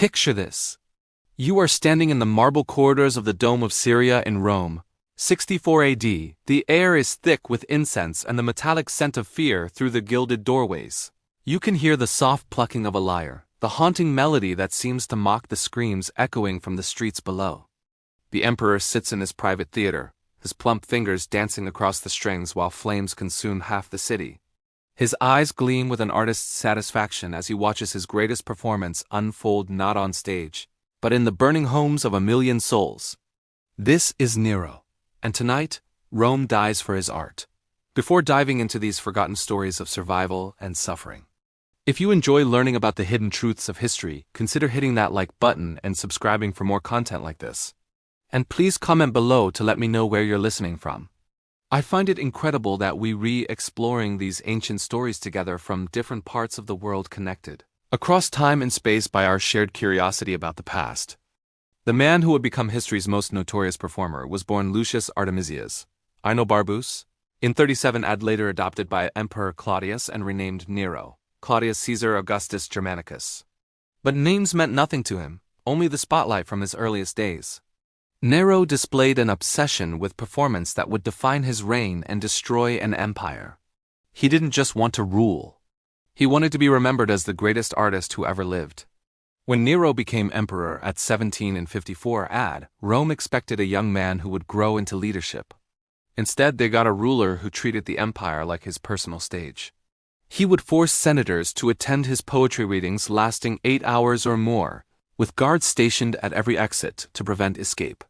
Picture this. You are standing in the marble corridors of the Dome of Syria in Rome. 64 AD, the air is thick with incense and the metallic scent of fear through the gilded doorways. You can hear the soft plucking of a lyre, the haunting melody that seems to mock the screams echoing from the streets below. The emperor sits in his private theater, his plump fingers dancing across the strings while flames consume half the city. His eyes gleam with an artist's satisfaction as he watches his greatest performance unfold not on stage, but in the burning homes of a million souls. This is Nero, and tonight, Rome dies for his art. Before diving into these forgotten stories of survival and suffering, if you enjoy learning about the hidden truths of history, consider hitting that like button and subscribing for more content like this. And please comment below to let me know where you're listening from. I find it incredible that we re-exploring these ancient stories together from different parts of the world connected across time and space by our shared curiosity about the past. The man who would become history's most notorious performer was born Lucius Artemisius Aenobarbus in 37 AD, later adopted by Emperor Claudius and renamed Nero, Claudius Caesar Augustus Germanicus. But names meant nothing to him, only the spotlight from his earliest days. Nero displayed an obsession with performance that would define his reign and destroy an empire. He didn't just want to rule. He wanted to be remembered as the greatest artist who ever lived. When Nero became emperor at 17 and 54 AD, Rome expected a young man who would grow into leadership. Instead, they got a ruler who treated the empire like his personal stage. He would force senators to attend his poetry readings lasting 8 hours or more, with guards stationed at every exit to prevent escape.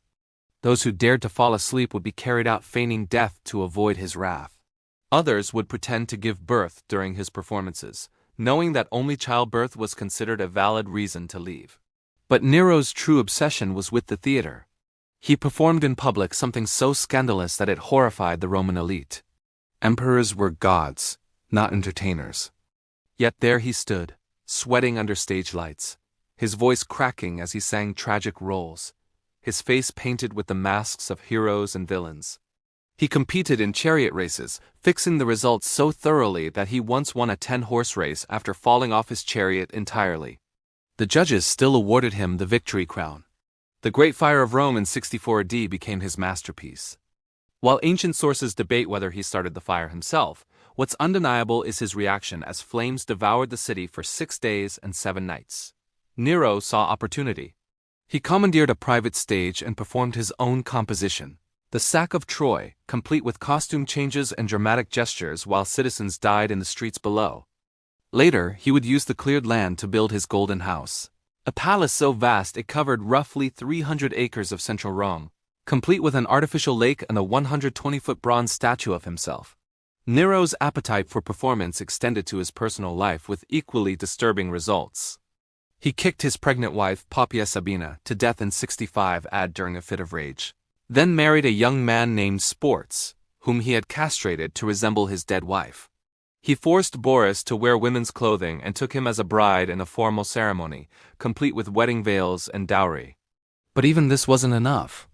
Those who dared to fall asleep would be carried out feigning death to avoid his wrath. Others would pretend to give birth during his performances, knowing that only childbirth was considered a valid reason to leave. But Nero's true obsession was with the theater. He performed in public something so scandalous that it horrified the Roman elite. Emperors were gods, not entertainers. Yet there he stood, sweating under stage lights, his voice cracking as he sang tragic roles, his face painted with the masks of heroes and villains. He competed in chariot races, fixing the results so thoroughly that he once won a 10-horse race after falling off his chariot entirely. The judges still awarded him the victory crown. The Great Fire of Rome in 64 AD became his masterpiece. While ancient sources debate whether he started the fire himself, what's undeniable is his reaction as flames devoured the city for 6 days and 7 nights. Nero saw opportunity. He commandeered a private stage and performed his own composition, The Sack of Troy, complete with costume changes and dramatic gestures while citizens died in the streets below. Later, he would use the cleared land to build his golden house, a palace so vast it covered roughly 300 acres of central Rome, complete with an artificial lake and a 120-foot bronze statue of himself. Nero's appetite for performance extended to his personal life with equally disturbing results. He kicked his pregnant wife, Poppaea Sabina, to death in 65 AD during a fit of rage, then married a young man named Sports, whom he had castrated to resemble his dead wife. He forced Boris to wear women's clothing and took him as a bride in a formal ceremony, complete with wedding veils and dowry. But even this wasn't enough.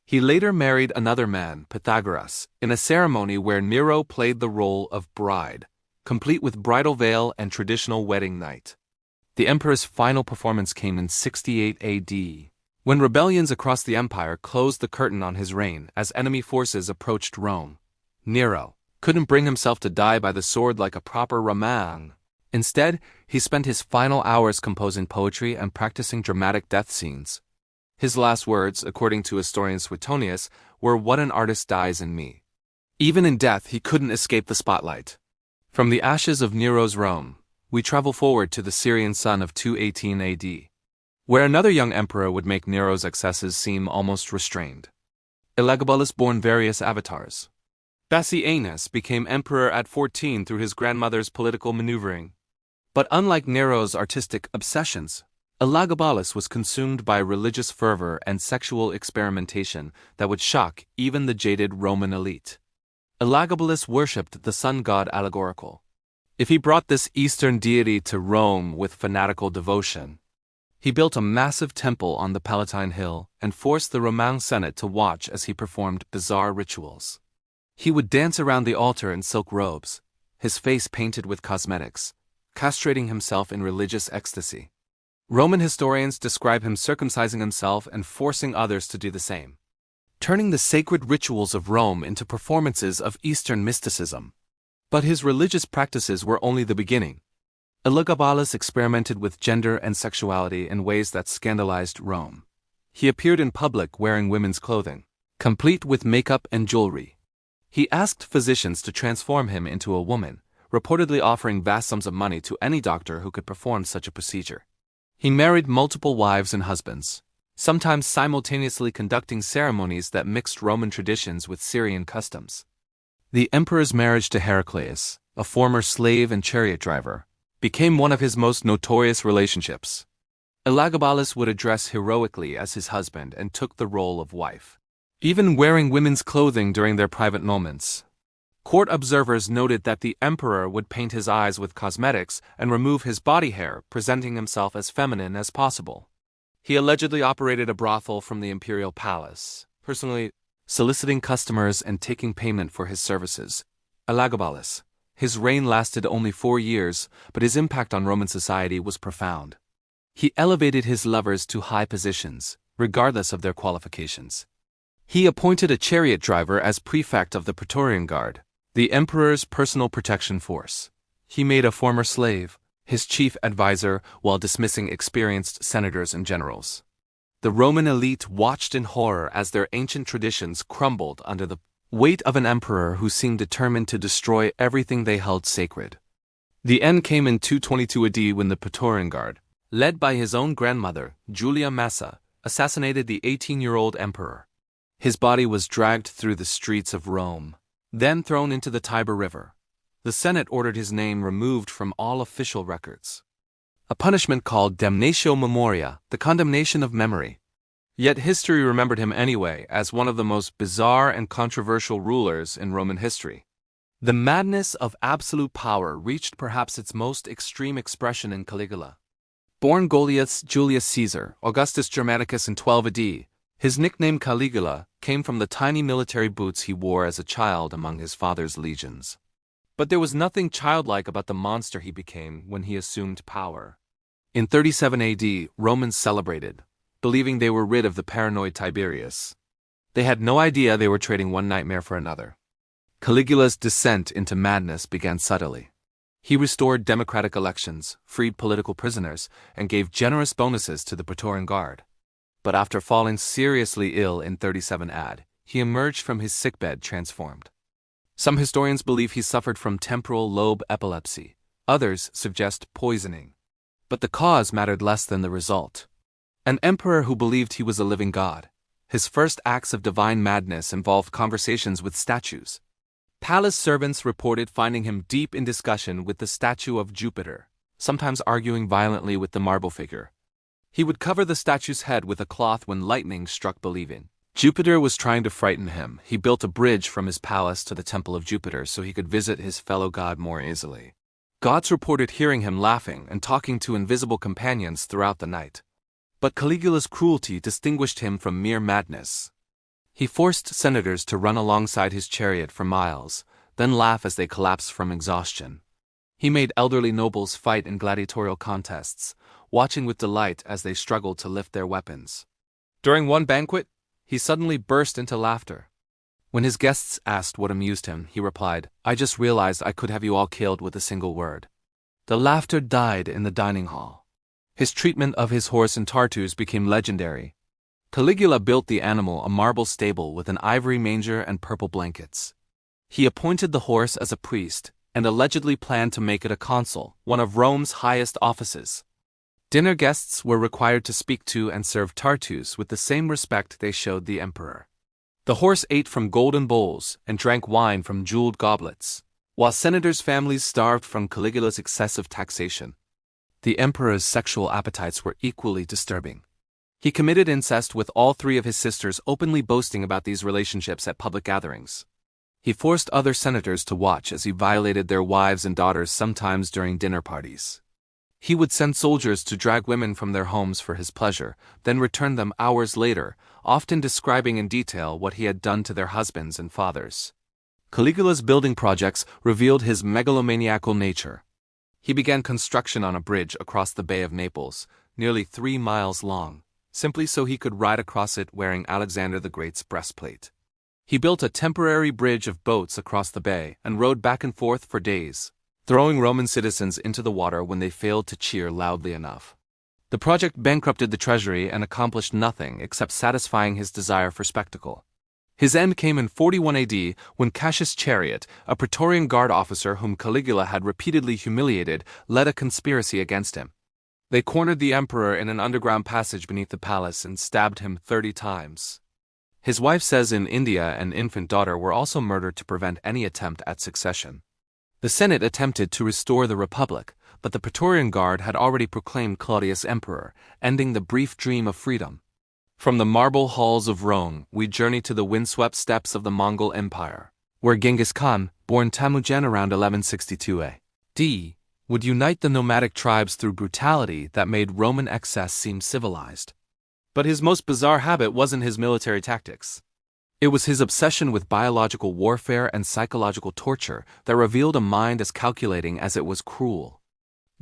He later married another man, Pythagoras, in a ceremony where Nero played the role of bride, complete with bridal veil and traditional wedding night. The emperor's final performance came in 68 AD, when rebellions across the empire closed the curtain on his reign as enemy forces approached Rome. Nero couldn't bring himself to die by the sword like a proper Roman. Instead, he spent his final hours composing poetry and practicing dramatic death scenes. His last words, according to historian Suetonius, were, "What an artist dies in me." Even in death, he couldn't escape the spotlight. From the ashes of Nero's Rome, we travel forward to the Syrian sun of 218 AD, where another young emperor would make Nero's excesses seem almost restrained. Elagabalus born various avatars. Bassianus became emperor at 14 through his grandmother's political maneuvering. But unlike Nero's artistic obsessions, Elagabalus was consumed by religious fervor and sexual experimentation that would shock even the jaded Roman elite. Elagabalus worshipped the sun god allegorical. If he brought this Eastern deity to Rome with fanatical devotion, he built a massive temple on the Palatine Hill and forced the Roman Senate to watch as he performed bizarre rituals. He would dance around the altar in silk robes, his face painted with cosmetics, castrating himself in religious ecstasy. Roman historians describe him circumcising himself and forcing others to do the same, turning the sacred rituals of Rome into performances of Eastern mysticism. But his religious practices were only the beginning. Elagabalus experimented with gender and sexuality in ways that scandalized Rome. He appeared in public wearing women's clothing, complete with makeup and jewelry. He asked physicians to transform him into a woman, reportedly offering vast sums of money to any doctor who could perform such a procedure. He married multiple wives and husbands, sometimes simultaneously conducting ceremonies that mixed Roman traditions with Syrian customs. The emperor's marriage to Heraclius, a former slave and chariot driver, became one of his most notorious relationships. Elagabalus would address heroically as his husband and took the role of wife, even wearing women's clothing during their private moments. Court observers noted that the emperor would paint his eyes with cosmetics and remove his body hair, presenting himself as feminine as possible. He allegedly operated a brothel from the imperial palace, personally soliciting customers and taking payment for his services. Elagabalus. His reign lasted only 4 years, but his impact on Roman society was profound. He elevated his lovers to high positions, regardless of their qualifications. He appointed a chariot driver as prefect of the Praetorian Guard, the emperor's personal protection force. He made a former slave his chief advisor while dismissing experienced senators and generals. The Roman elite watched in horror as their ancient traditions crumbled under the weight of an emperor who seemed determined to destroy everything they held sacred. The end came in 222 AD when the Praetorian Guard, led by his own grandmother, Julia Massa, assassinated the 18-year-old emperor. His body was dragged through the streets of Rome, then thrown into the Tiber River. The Senate ordered his name removed from all official records, a punishment called damnatio memoria, the condemnation of memory. Yet history remembered him anyway as one of the most bizarre and controversial rulers in Roman history. The madness of absolute power reached perhaps its most extreme expression in Caligula. Born Golius Julius Caesar, Augustus Germanicus in 12 AD, his nickname Caligula came from the tiny military boots he wore as a child among his father's legions. But there was nothing childlike about the monster he became when he assumed power. In 37 AD, Romans celebrated, believing they were rid of the paranoid Tiberius. They had no idea they were trading one nightmare for another. Caligula's descent into madness began subtly. He restored democratic elections, freed political prisoners, and gave generous bonuses to the Praetorian Guard. But after falling seriously ill in 37 AD, he emerged from his sickbed transformed. Some historians believe he suffered from temporal lobe epilepsy. Others suggest poisoning. But the cause mattered less than the result. An emperor who believed he was a living god. His first acts of divine madness involved conversations with statues. Palace servants reported finding him deep in discussion with the statue of Jupiter, sometimes arguing violently with the marble figure. He would cover the statue's head with a cloth when lightning struck, believing Jupiter was trying to frighten him. He built a bridge from his palace to the temple of Jupiter so he could visit his fellow god more easily. Gods reported hearing him laughing and talking to invisible companions throughout the night. But Caligula's cruelty distinguished him from mere madness. He forced senators to run alongside his chariot for miles, then laugh as they collapsed from exhaustion. He made elderly nobles fight in gladiatorial contests, watching with delight as they struggled to lift their weapons. During one banquet, he suddenly burst into laughter. When his guests asked what amused him, he replied, "I just realized I could have you all killed with a single word." The laughter died in the dining hall. His treatment of his horse in Tartus became legendary. Caligula built the animal a marble stable with an ivory manger and purple blankets. He appointed the horse as a priest and allegedly planned to make it a consul, one of Rome's highest offices. Dinner guests were required to speak to and serve Tartus with the same respect they showed the emperor. The horse ate from golden bowls and drank wine from jeweled goblets, while senators' families starved from Caligula's excessive taxation. The emperor's sexual appetites were equally disturbing. He committed incest with all 3 of his sisters, openly boasting about these relationships at public gatherings. He forced other senators to watch as he violated their wives and daughters, sometimes during dinner parties. He would send soldiers to drag women from their homes for his pleasure, then return them hours later, often describing in detail what he had done to their husbands and fathers. Caligula's building projects revealed his megalomaniacal nature. He began construction on a bridge across the Bay of Naples, nearly 3 miles long, simply so he could ride across it wearing Alexander the Great's breastplate. He built a temporary bridge of boats across the bay and rowed back and forth for days, throwing Roman citizens into the water when they failed to cheer loudly enough. The project bankrupted the treasury and accomplished nothing except satisfying his desire for spectacle. His end came in 41 AD when Cassius Chariot, a Praetorian Guard officer whom Caligula had repeatedly humiliated, led a conspiracy against him. They cornered the emperor in an underground passage beneath the palace and stabbed him 30 times. His wife says in India an infant daughter were also murdered to prevent any attempt at succession. The Senate attempted to restore the Republic, but the Praetorian Guard had already proclaimed Claudius emperor, ending the brief dream of freedom. From the marble halls of Rome, we journey to the windswept steppes of the Mongol Empire, where Genghis Khan, born Temujin around 1162 AD, would unite the nomadic tribes through brutality that made Roman excess seem civilized. But his most bizarre habit wasn't his military tactics. It was his obsession with biological warfare and psychological torture that revealed a mind as calculating as it was cruel.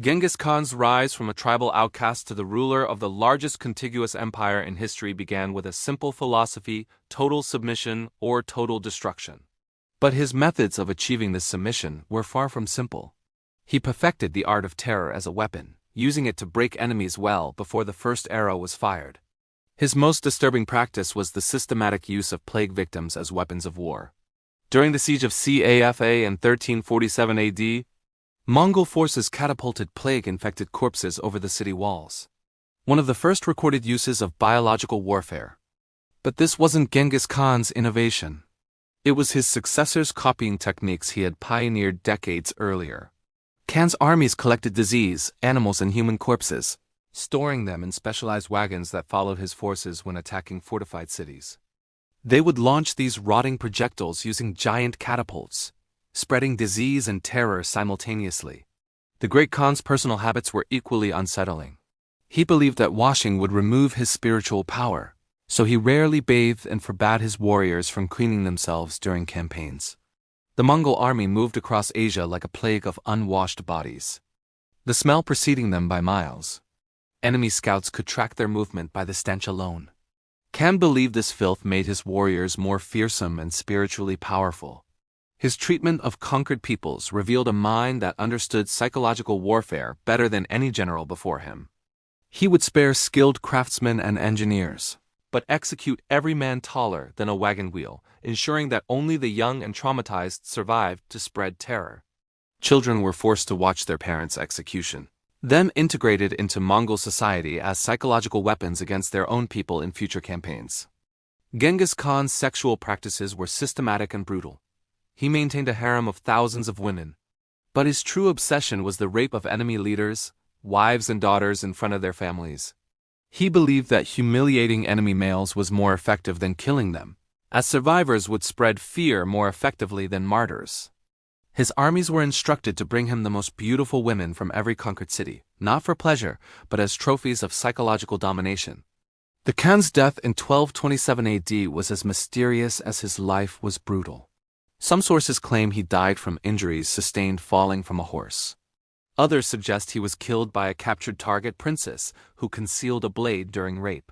Genghis Khan's rise from a tribal outcast to the ruler of the largest contiguous empire in history began with a simple philosophy: total submission or total destruction. But his methods of achieving this submission were far from simple. He perfected the art of terror as a weapon, using it to break enemies well before the first arrow was fired. His most disturbing practice was the systematic use of plague victims as weapons of war. During the siege of Cafa in 1347 AD, Mongol forces catapulted plague-infected corpses over the city walls, one of the first recorded uses of biological warfare. But this wasn't Genghis Khan's innovation. It was his successors copying techniques he had pioneered decades earlier. Khan's armies collected disease, animals, and human corpses, storing them in specialized wagons that followed his forces when attacking fortified cities. They would launch these rotting projectiles using giant catapults, spreading disease and terror simultaneously. The Great Khan's personal habits were equally unsettling. He believed that washing would remove his spiritual power, so he rarely bathed and forbade his warriors from cleaning themselves during campaigns. The Mongol army moved across Asia like a plague of unwashed bodies, the smell preceding them by miles. Enemy scouts could track their movement by the stench alone. Khan believed this filth made his warriors more fearsome and spiritually powerful. His treatment of conquered peoples revealed a mind that understood psychological warfare better than any general before him. He would spare skilled craftsmen and engineers, but execute every man taller than a wagon wheel, ensuring that only the young and traumatized survived to spread terror. Children were forced to watch their parents' execution, then integrated into Mongol society as psychological weapons against their own people in future campaigns. Genghis Khan's sexual practices were systematic and brutal. He maintained a harem of thousands of women, but his true obsession was the rape of enemy leaders, wives and daughters in front of their families. He believed that humiliating enemy males was more effective than killing them, as survivors would spread fear more effectively than martyrs. His armies were instructed to bring him the most beautiful women from every conquered city, not for pleasure, but as trophies of psychological domination. The Khan's death in 1227 AD was as mysterious as his life was brutal. Some sources claim he died from injuries sustained falling from a horse. Others suggest he was killed by a captured target princess who concealed a blade during rape.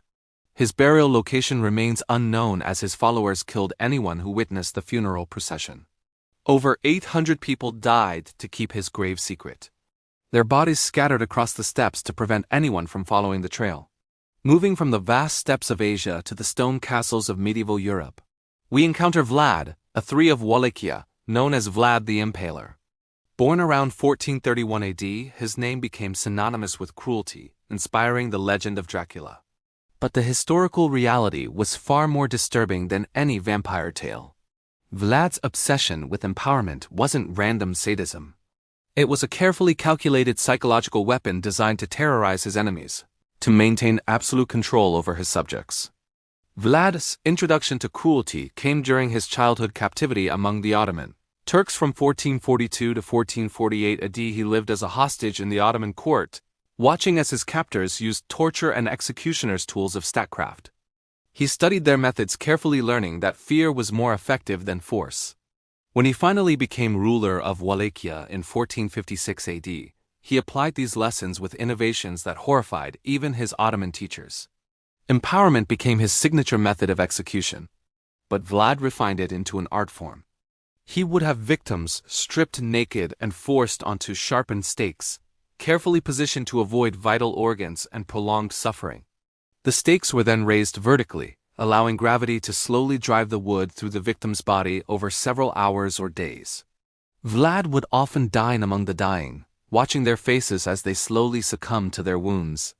His burial location remains unknown as his followers killed anyone who witnessed the funeral procession. Over 800 people died to keep his grave secret. Their bodies scattered across the steppes to prevent anyone from following the trail. Moving from the vast steppes of Asia to the stone castles of medieval Europe, we encounter Vlad, a III of Wallachia, known as Vlad the Impaler. Born around 1431 AD, his name became synonymous with cruelty, inspiring the legend of Dracula. But the historical reality was far more disturbing than any vampire tale. Vlad's obsession with empowerment wasn't random sadism. It was a carefully calculated psychological weapon designed to terrorize his enemies, to maintain absolute control over his subjects. Vlad's introduction to cruelty came during his childhood captivity among the Ottoman Turks from 1442 to 1448 AD. He lived as a hostage in the Ottoman court, watching as his captors used torture and executioner's tools of statecraft. He studied their methods carefully, learning that fear was more effective than force. When he finally became ruler of Wallachia in 1456 AD, He applied these lessons with innovations that horrified even his Ottoman teachers. Empowerment became his signature method of execution, but Vlad refined it into an art form. He would have victims stripped naked and forced onto sharpened stakes, carefully positioned to avoid vital organs and prolonged suffering. The stakes were then raised vertically, allowing gravity to slowly drive the wood through the victim's body over several hours or days. Vlad would often dine among the dying, watching their faces as they slowly succumbed to their wounds.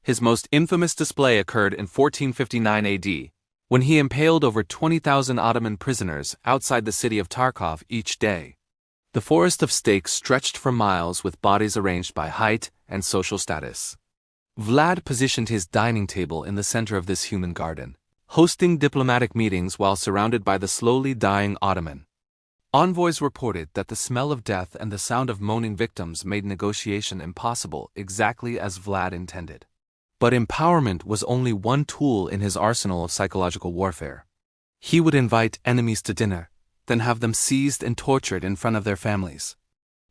His most infamous display occurred in 1459 AD, when he impaled over 20,000 Ottoman prisoners outside the city of Tarkov each day. The forest of stakes stretched for miles with bodies arranged by height and social status. Vlad positioned his dining table in the center of this human garden, hosting diplomatic meetings while surrounded by the slowly dying Ottoman. Envoys reported that the smell of death and the sound of moaning victims made negotiation impossible, exactly as Vlad intended. But empowerment was only one tool in his arsenal of psychological warfare. He would invite enemies to dinner, then have them seized and tortured in front of their families.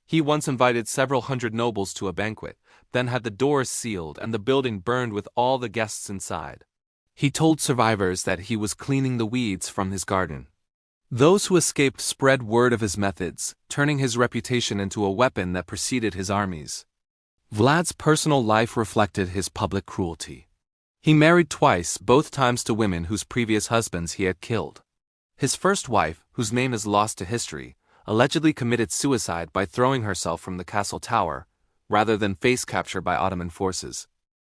He once invited several hundred nobles to a banquet, then had the doors sealed and the building burned with all the guests inside. He told survivors that he was cleaning the weeds from his garden. Those who escaped spread word of his methods, turning his reputation into a weapon that preceded his armies. Vlad's personal life reflected his public cruelty. He married twice, both times to women whose previous husbands he had killed. His first wife, whose name is lost to history, allegedly committed suicide by throwing herself from the castle tower, rather than face capture by Ottoman forces.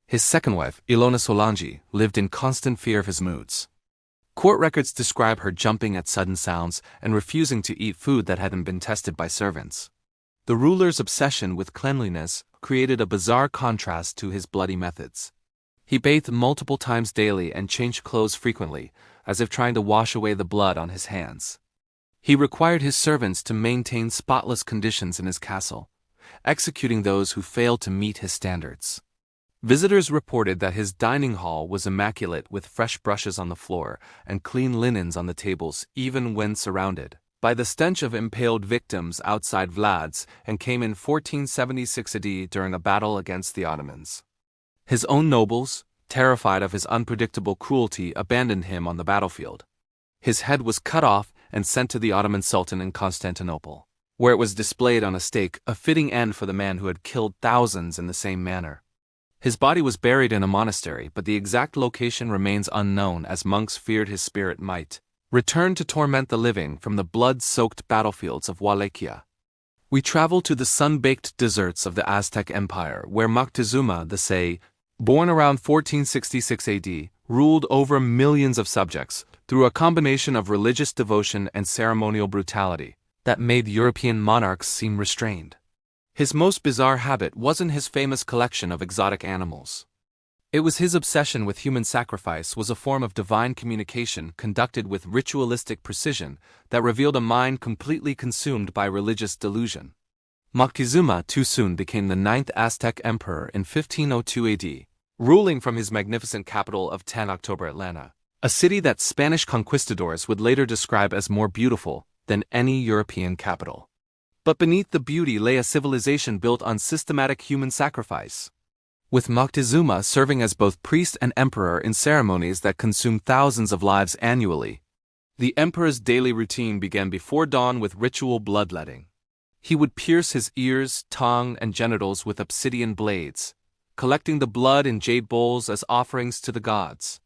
His second wife, Ilona Solangi, lived in constant fear of his moods. Court records describe her jumping at sudden sounds and refusing to eat food that hadn't been tested by servants. The ruler's obsession with cleanliness created a bizarre contrast to his bloody methods. He bathed multiple times daily and changed clothes frequently, as if trying to wash away the blood on his hands. He required his servants to maintain spotless conditions in his castle, executing those who failed to meet his standards. Visitors reported that his dining hall was immaculate with fresh brushes on the floor and clean linens on the tables, even when surrounded by the stench of impaled victims outside Vlad's, and came in 1476 AD during a battle against the Ottomans. His own nobles, terrified of his unpredictable cruelty, abandoned him on the battlefield. His head was cut off and sent to the Ottoman Sultan in Constantinople, where it was displayed on a stake, a fitting end for the man who had killed thousands in the same manner. His body was buried in a monastery, but the exact location remains unknown, as monks feared his spirit might return to torment the living from the blood-soaked battlefields of Wallachia. We travel to the sun-baked deserts of the Aztec Empire, where Moctezuma II, born around 1466 AD, ruled over millions of subjects through a combination of religious devotion and ceremonial brutality that made European monarchs seem restrained. His most bizarre habit wasn't his famous collection of exotic animals. It was his obsession with human sacrifice was a form of divine communication conducted with ritualistic precision that revealed a mind completely consumed by religious delusion. Moctezuma too soon became the 9th Aztec emperor in 1502 AD, ruling from his magnificent capital of 10 October Atlanta, a city that Spanish conquistadors would later describe as more beautiful than any European capital. But beneath the beauty lay a civilization built on systematic human sacrifice, with Moctezuma serving as both priest and emperor in ceremonies that consumed thousands of lives annually. The emperor's daily routine began before dawn with ritual bloodletting. He would pierce his ears, tongue, and genitals with obsidian blades, collecting the blood in jade bowls as offerings to the gods.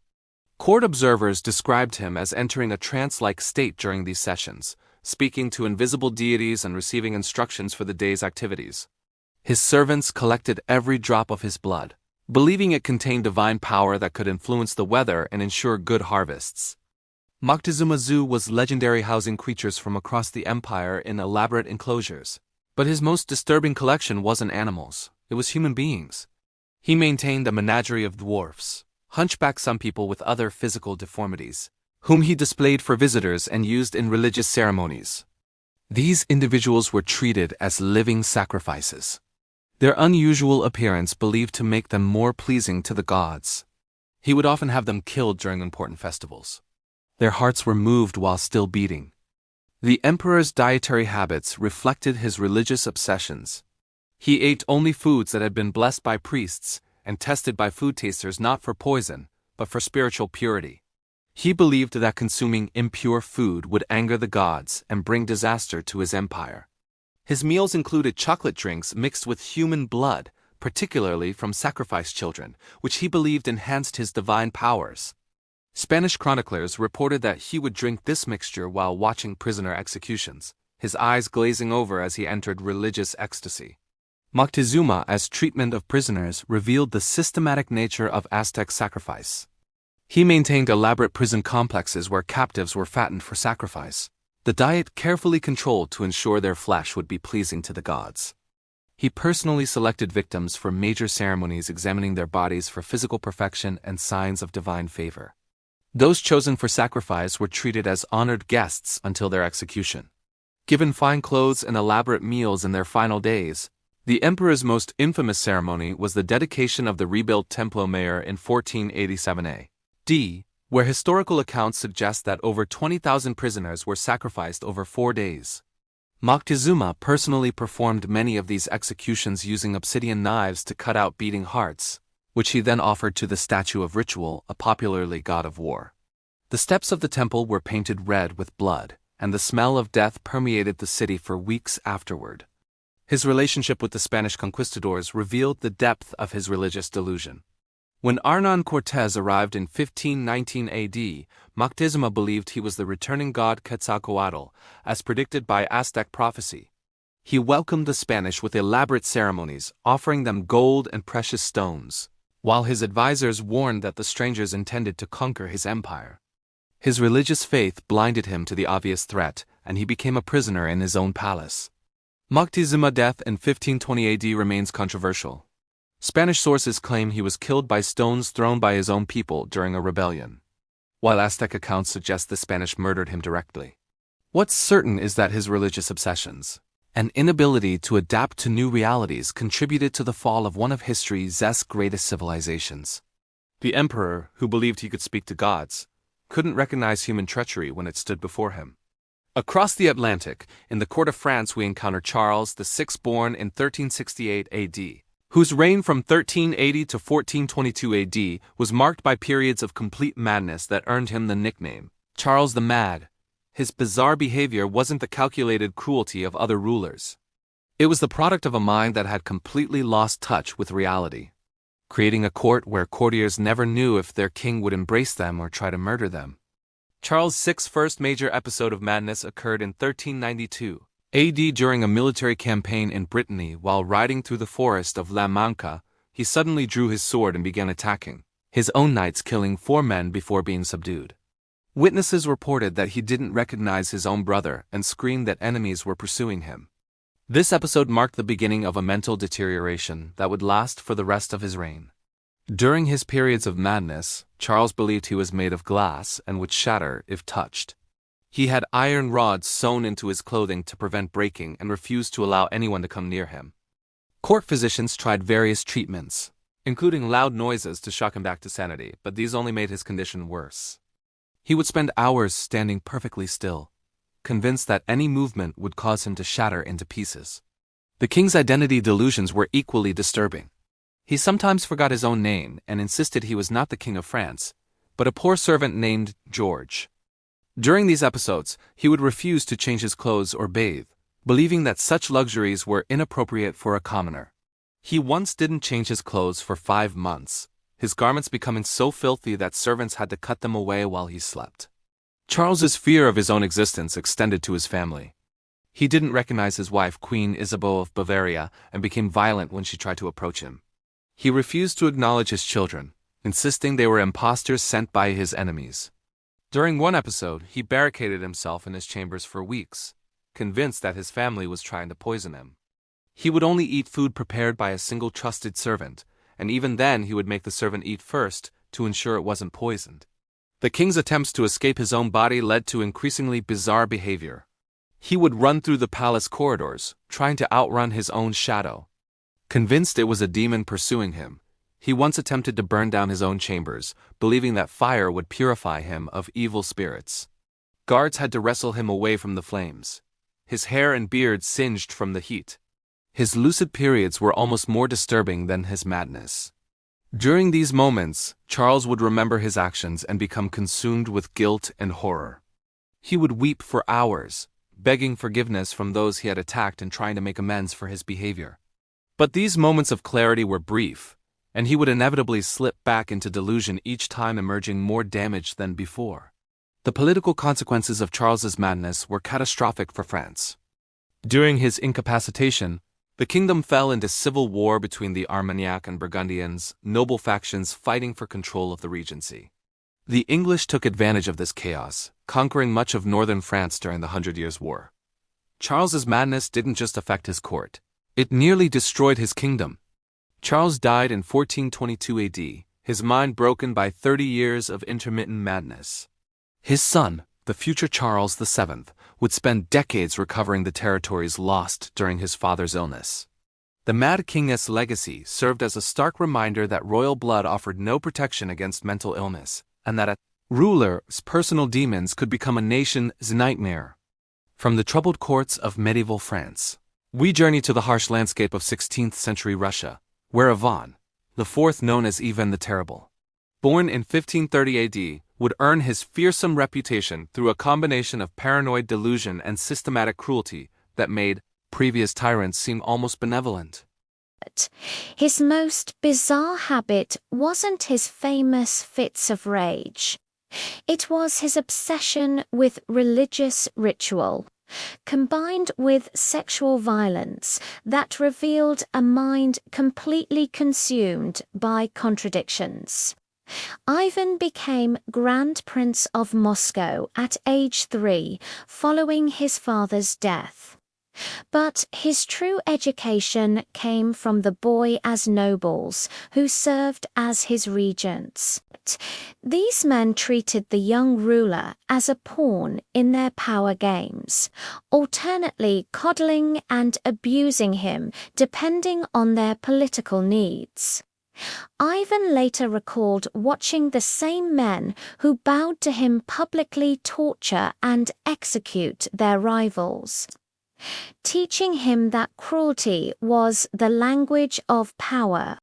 Court observers described him as entering a trance-like state during these sessions, speaking to invisible deities and receiving instructions for the day's activities. His servants collected every drop of his blood, believing it contained divine power that could influence the weather and ensure good harvests. Moctezuma's zoo was legendary, housing creatures from across the empire in elaborate enclosures. But his most disturbing collection wasn't animals, it was human beings. He maintained a menagerie of dwarfs, hunchbacks, some people with other physical deformities, whom he displayed for visitors and used in religious ceremonies. These individuals were treated as living sacrifices, their unusual appearance believed to make them more pleasing to the gods. He would often have them killed during important festivals. Their hearts were moved while still beating. The emperor's dietary habits reflected his religious obsessions. He ate only foods that had been blessed by priests and tested by food tasters not for poison, but for spiritual purity. He believed that consuming impure food would anger the gods and bring disaster to his empire. His meals included chocolate drinks mixed with human blood, particularly from sacrificed children, which he believed enhanced his divine powers. Spanish chroniclers reported that he would drink this mixture while watching prisoner executions, his eyes glazing over as he entered religious ecstasy. Moctezuma, as treatment of prisoners, revealed the systematic nature of Aztec sacrifice. He maintained elaborate prison complexes where captives were fattened for sacrifice, the diet carefully controlled to ensure their flesh would be pleasing to the gods. He personally selected victims for major ceremonies, examining their bodies for physical perfection and signs of divine favor. Those chosen for sacrifice were treated as honored guests until their execution. Given fine clothes and elaborate meals in their final days, the emperor's most infamous ceremony was the dedication of the rebuilt Templo Mayor in 1487 A.D., where historical accounts suggest that over 20,000 prisoners were sacrificed over 4 days. Moctezuma personally performed many of these executions using obsidian knives to cut out beating hearts, which he then offered to the statue of Ritual, a popularly god of war. The steps of the temple were painted red with blood, and the smell of death permeated the city for weeks afterward. His relationship with the Spanish conquistadors revealed the depth of his religious delusion. When Hernán Cortés arrived in 1519 AD, Moctezuma believed he was the returning god Quetzalcoatl, as predicted by Aztec prophecy. He welcomed the Spanish with elaborate ceremonies, offering them gold and precious stones, while his advisors warned that the strangers intended to conquer his empire. His religious faith blinded him to the obvious threat, and he became a prisoner in his own palace. Moctezuma's death in 1520 AD remains controversial. Spanish sources claim he was killed by stones thrown by his own people during a rebellion, while Aztec accounts suggest the Spanish murdered him directly. What's certain is that his religious obsessions and inability to adapt to new realities contributed to the fall of one of history's greatest civilizations. The emperor, who believed he could speak to gods, couldn't recognize human treachery when it stood before him. Across the Atlantic, in the court of France, we encounter Charles VI, born in 1368 AD, whose reign from 1380 to 1422 AD was marked by periods of complete madness that earned him the nickname Charles the Mad. His bizarre behavior wasn't the calculated cruelty of other rulers. It was the product of a mind that had completely lost touch with reality, creating a court where courtiers never knew if their king would embrace them or try to murder them. Charles VI's first major episode of madness occurred in 1392 AD during a military campaign in Brittany. While riding through the forest of La Mancha, he suddenly drew his sword and began attacking his own knights, killing 4 men before being subdued. Witnesses reported that he didn't recognize his own brother and screamed that enemies were pursuing him. This episode marked the beginning of a mental deterioration that would last for the rest of his reign. During his periods of madness, Charles believed he was made of glass and would shatter if touched. He had iron rods sewn into his clothing to prevent breaking and refused to allow anyone to come near him. Court physicians tried various treatments, including loud noises to shock him back to sanity, but these only made his condition worse. He would spend hours standing perfectly still, convinced that any movement would cause him to shatter into pieces. The king's identity delusions were equally disturbing. He sometimes forgot his own name and insisted he was not the King of France, but a poor servant named George. During these episodes, he would refuse to change his clothes or bathe, believing that such luxuries were inappropriate for a commoner. He once didn't change his clothes for 5 months, his garments becoming so filthy that servants had to cut them away while he slept. Charles's fear of his own existence extended to his family. He didn't recognize his wife, Queen Isabeau of Bavaria, and became violent when she tried to approach him. He refused to acknowledge his children, insisting they were impostors sent by his enemies. During one episode, he barricaded himself in his chambers for weeks, convinced that his family was trying to poison him. He would only eat food prepared by a single trusted servant, and even then he would make the servant eat first to ensure it wasn't poisoned. The king's attempts to escape his own body led to increasingly bizarre behavior. He would run through the palace corridors, trying to outrun his own shadow. Convinced it was a demon pursuing him, he once attempted to burn down his own chambers, believing that fire would purify him of evil spirits. Guards had to wrestle him away from the flames, his hair and beard singed from the heat. His lucid periods were almost more disturbing than his madness. During these moments, Charles would remember his actions and become consumed with guilt and horror. He would weep for hours, begging forgiveness from those he had attacked and trying to make amends for his behavior. But these moments of clarity were brief, and he would inevitably slip back into delusion each time, emerging more damaged than before. The political consequences of Charles's madness were catastrophic for France. During his incapacitation, the kingdom fell into civil war between the Armagnac and Burgundians, noble factions fighting for control of the regency. The English took advantage of this chaos, conquering much of northern France during the 100 Years' War. Charles's madness didn't just affect his court, it nearly destroyed his kingdom. Charles died in 1422 AD, his mind broken by 30 years of intermittent madness. His son, the future Charles VII, would spend decades recovering the territories lost during his father's illness. The Mad King's legacy served as a stark reminder that royal blood offered no protection against mental illness, and that a ruler's personal demons could become a nation's nightmare. From the troubled courts of medieval France, we journey to the harsh landscape of 16th century Russia, where Ivan, the fourth known as Ivan the Terrible, born in 1530 AD, would earn his fearsome reputation through a combination of paranoid delusion and systematic cruelty that made previous tyrants seem almost benevolent. His most bizarre habit wasn't his famous fits of rage. It was his obsession with religious ritual, combined with sexual violence that revealed a mind completely consumed by contradictions. Ivan became Grand Prince of Moscow at age 3, following his father's death. But his true education came from the boy as nobles, who served as his regents. These men treated the young ruler as a pawn in their power games, alternately coddling and abusing him depending on their political needs. Ivan later recalled watching the same men who bowed to him publicly torture and execute their rivals, teaching him that cruelty was the language of power.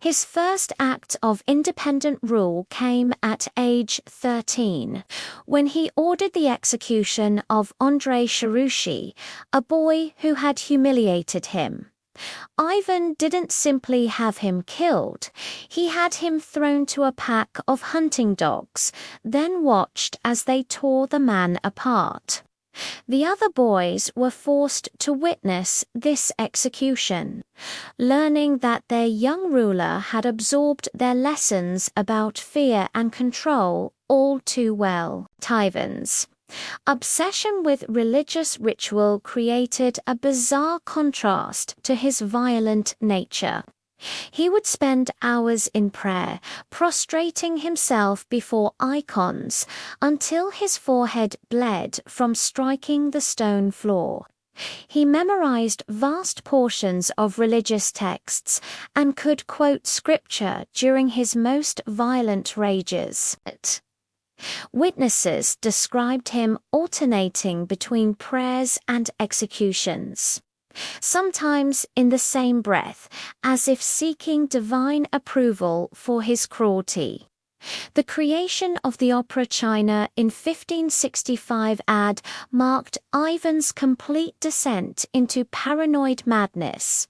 His first act of independent rule came at age 13, when he ordered the execution of Andrei Cheruschi, a boy who had humiliated him. Ivan didn't simply have him killed, he had him thrown to a pack of hunting dogs, then watched as they tore the man apart. The other boys were forced to witness this execution, learning that their young ruler had absorbed their lessons about fear and control all too well. Ivan's obsession with religious ritual created a bizarre contrast to his violent nature. He would spend hours in prayer, prostrating himself before icons until his forehead bled from striking the stone floor. He memorized vast portions of religious texts and could quote scripture during his most violent rages. Witnesses described him alternating between prayers and executions, sometimes in the same breath, as if seeking divine approval for his cruelty. The creation of the Opera China in 1565 AD marked Ivan's complete descent into paranoid madness.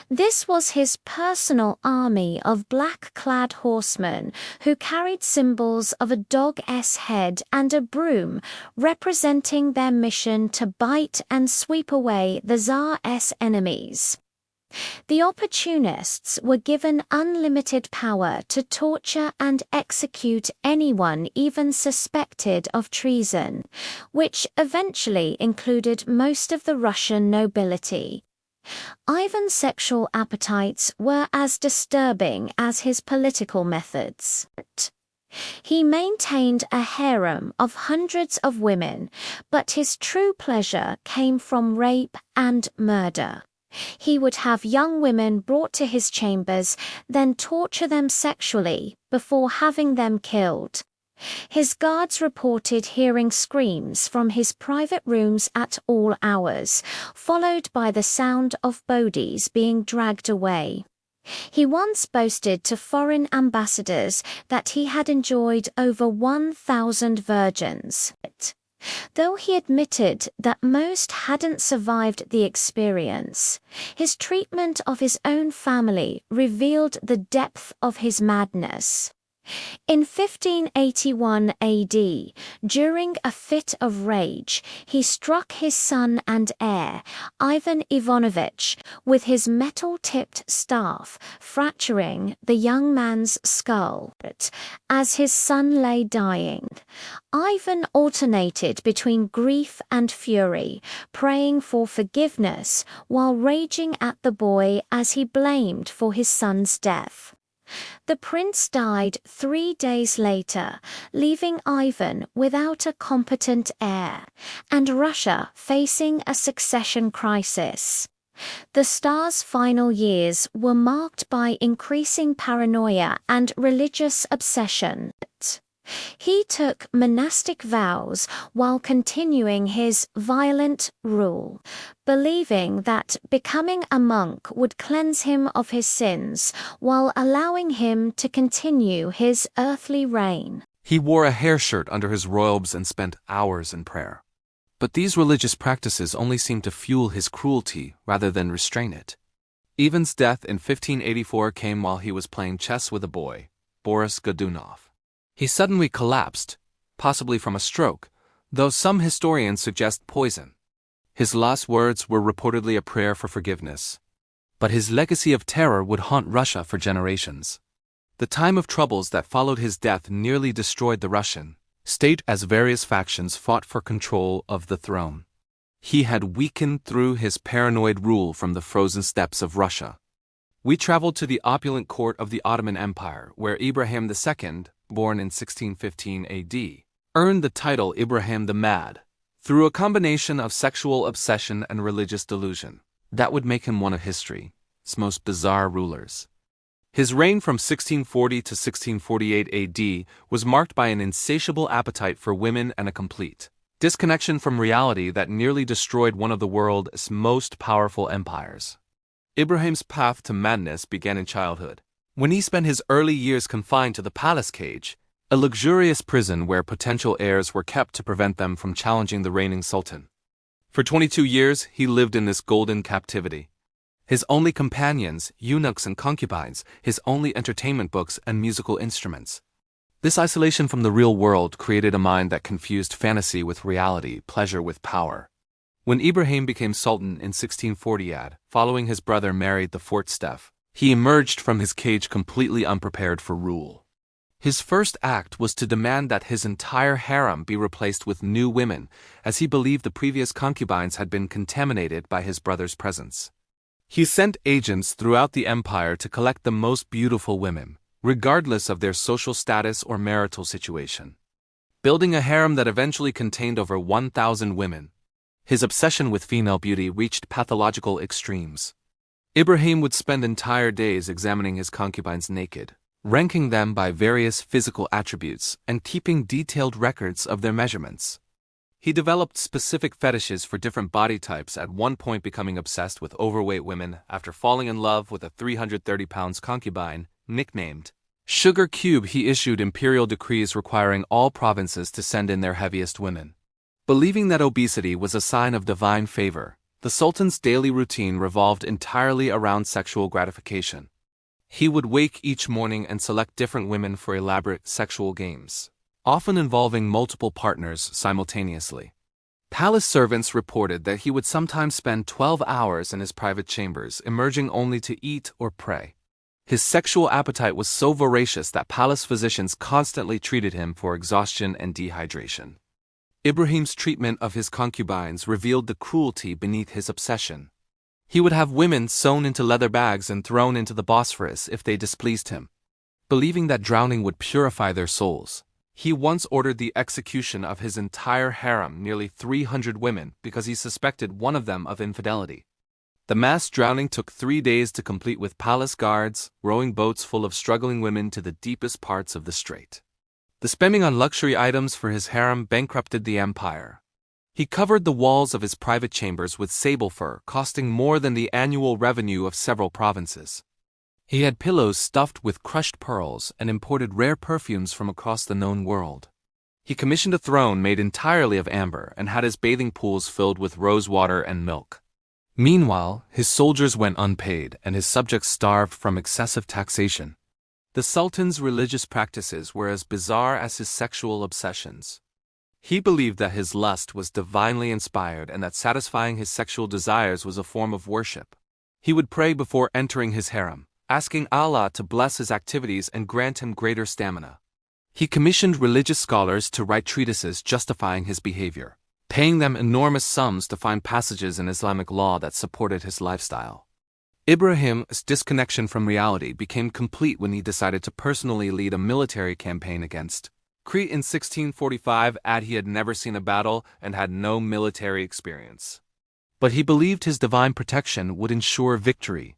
This was his personal army of black-clad horsemen who carried symbols of a dog's head and a broom, representing their mission to bite and sweep away the Tsar's enemies. The opportunists were given unlimited power to torture and execute anyone even suspected of treason, which eventually included most of the Russian nobility. Ivan's sexual appetites were as disturbing as his political methods. He maintained a harem of hundreds of women, but his true pleasure came from rape and murder. He would have young women brought to his chambers, then torture them sexually before having them killed. His guards reported hearing screams from his private rooms at all hours, followed by the sound of bodies being dragged away. He once boasted to foreign ambassadors that he had enjoyed over 1,000 virgins. Though he admitted that most hadn't survived the experience, his treatment of his own family revealed the depth of his madness. In 1581 AD, during a fit of rage, he struck his son and heir, Ivan Ivanovich, with his metal-tipped staff, fracturing the young man's skull. As his son lay dying, Ivan alternated between grief and fury, praying for forgiveness while raging at the boy as he blamed for his son's death. The prince died 3 days later, leaving Ivan without a competent heir, and Russia facing a succession crisis. The Tsar's final years were marked by increasing paranoia and religious obsession. He took monastic vows while continuing his violent rule, believing that becoming a monk would cleanse him of his sins while allowing him to continue his earthly reign. He wore a hair shirt under his robes and spent hours in prayer. But these religious practices only seemed to fuel his cruelty rather than restrain it. Ivan's death in 1584 came while he was playing chess with a boy, Boris Godunov. He suddenly collapsed, possibly from a stroke, though some historians suggest poison. His last words were reportedly a prayer for forgiveness. But his legacy of terror would haunt Russia for generations. The time of troubles that followed his death nearly destroyed the Russian state as various factions fought for control of the throne. He had weakened through his paranoid rule from the frozen steppes of Russia. We traveled to the opulent court of the Ottoman Empire, where Ibrahim II, born in 1615 AD, earned the title Ibrahim the Mad, through a combination of sexual obsession and religious delusion. That would make him one of history's most bizarre rulers. His reign from 1640 to 1648 AD was marked by an insatiable appetite for women and a complete disconnection from reality that nearly destroyed one of the world's most powerful empires. Ibrahim's path to madness began in childhood, when he spent his early years confined to the palace cage, a luxurious prison where potential heirs were kept to prevent them from challenging the reigning sultan. For 22 years, he lived in this golden captivity. His only companions, eunuchs and concubines, his only entertainment books and musical instruments. This isolation from the real world created a mind that confused fantasy with reality, pleasure with power. When Ibrahim became sultan in 1640, following his brother married the fourth Steph, he emerged from his cage completely unprepared for rule. His first act was to demand that his entire harem be replaced with new women, as he believed the previous concubines had been contaminated by his brother's presence. He sent agents throughout the empire to collect the most beautiful women, regardless of their social status or marital situation. Building a harem that eventually contained over 1,000 women, his obsession with female beauty reached pathological extremes. Ibrahim would spend entire days examining his concubines naked, ranking them by various physical attributes and keeping detailed records of their measurements. He developed specific fetishes for different body types, at one point becoming obsessed with overweight women after falling in love with a 330-pound concubine, nicknamed Sugar Cube. He issued imperial decrees requiring all provinces to send in their heaviest women. Believing that obesity was a sign of divine favor, the Sultan's daily routine revolved entirely around sexual gratification. He would wake each morning and select different women for elaborate sexual games, often involving multiple partners simultaneously. Palace servants reported that he would sometimes spend 12 hours in his private chambers, emerging only to eat or pray. His sexual appetite was so voracious that palace physicians constantly treated him for exhaustion and dehydration. Ibrahim's treatment of his concubines revealed the cruelty beneath his obsession. He would have women sewn into leather bags and thrown into the Bosphorus if they displeased him. Believing that drowning would purify their souls, he once ordered the execution of his entire harem, nearly 300 women, because he suspected one of them of infidelity. The mass drowning took 3 days to complete, with palace guards rowing boats full of struggling women to the deepest parts of the strait. The spending on luxury items for his harem bankrupted the empire. He covered the walls of his private chambers with sable fur, costing more than the annual revenue of several provinces. He had pillows stuffed with crushed pearls and imported rare perfumes from across the known world. He commissioned a throne made entirely of amber and had his bathing pools filled with rose water and milk. Meanwhile, his soldiers went unpaid and his subjects starved from excessive taxation. The Sultan's religious practices were as bizarre as his sexual obsessions. He believed that his lust was divinely inspired and that satisfying his sexual desires was a form of worship. He would pray before entering his harem, asking Allah to bless his activities and grant him greater stamina. He commissioned religious scholars to write treatises justifying his behavior, paying them enormous sums to find passages in Islamic law that supported his lifestyle. Ibrahim's disconnection from reality became complete when he decided to personally lead a military campaign against Crete in 1645. He had never seen a battle and had no military experience. But he believed his divine protection would ensure victory.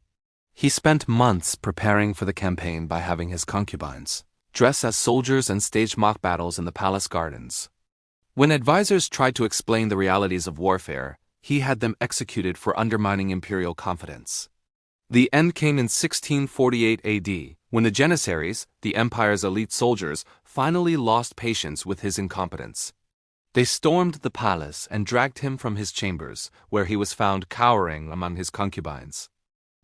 He spent months preparing for the campaign by having his concubines dress as soldiers and stage mock battles in the palace gardens. When advisors tried to explain the realities of warfare, he had them executed for undermining imperial confidence. The end came in 1648 AD, when the Janissaries, the empire's elite soldiers, finally lost patience with his incompetence. They stormed the palace and dragged him from his chambers, where he was found cowering among his concubines.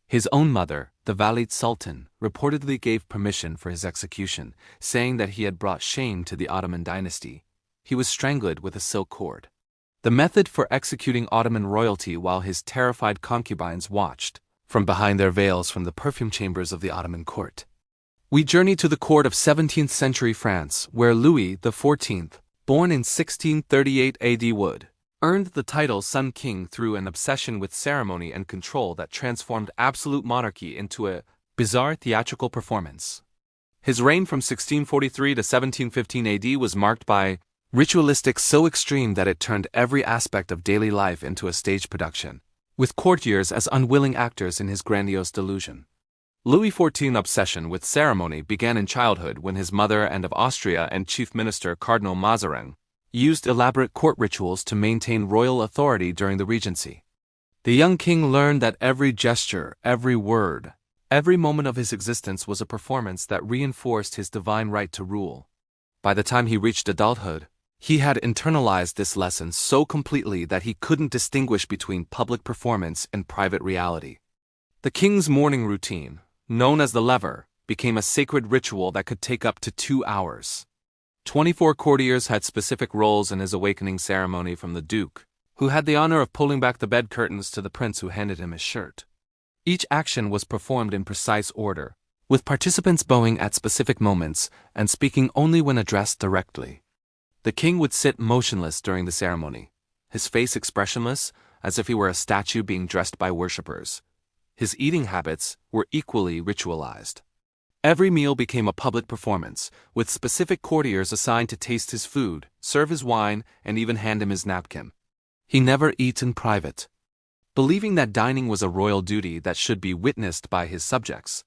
His own mother, the Valide Sultan, reportedly gave permission for his execution, saying that he had brought shame to the Ottoman dynasty. He was strangled with a silk cord. The method for executing Ottoman royalty while his terrified concubines watched from behind their veils from the perfume chambers of the Ottoman court. We journey to the court of 17th century France, where Louis XIV, born in 1638 AD, would earned the title Sun King through an obsession with ceremony and control that transformed absolute monarchy into a bizarre theatrical performance. His reign from 1643 to 1715 AD was marked by ritualistics so extreme that it turned every aspect of daily life into a stage production, with courtiers as unwilling actors in his grandiose delusion. Louis XIV's obsession with ceremony began in childhood when his mother and of Austria and chief minister Cardinal Mazarin used elaborate court rituals to maintain royal authority during the regency. The young king learned that every gesture, every word, every moment of his existence was a performance that reinforced his divine right to rule. By the time he reached adulthood, he had internalized this lesson so completely that he couldn't distinguish between public performance and private reality. The king's morning routine, known as the lever, became a sacred ritual that could take up to 2 hours. 24 courtiers had specific roles in his awakening ceremony, from the duke, who had the honor of pulling back the bed curtains, to the prince who handed him his shirt. Each action was performed in precise order, with participants bowing at specific moments and speaking only when addressed directly. The king would sit motionless during the ceremony, his face expressionless, as if he were a statue being dressed by worshippers. His eating habits were equally ritualized. Every meal became a public performance, with specific courtiers assigned to taste his food, serve his wine, and even hand him his napkin. He never ate in private. Believing that dining was a royal duty that should be witnessed by his subjects,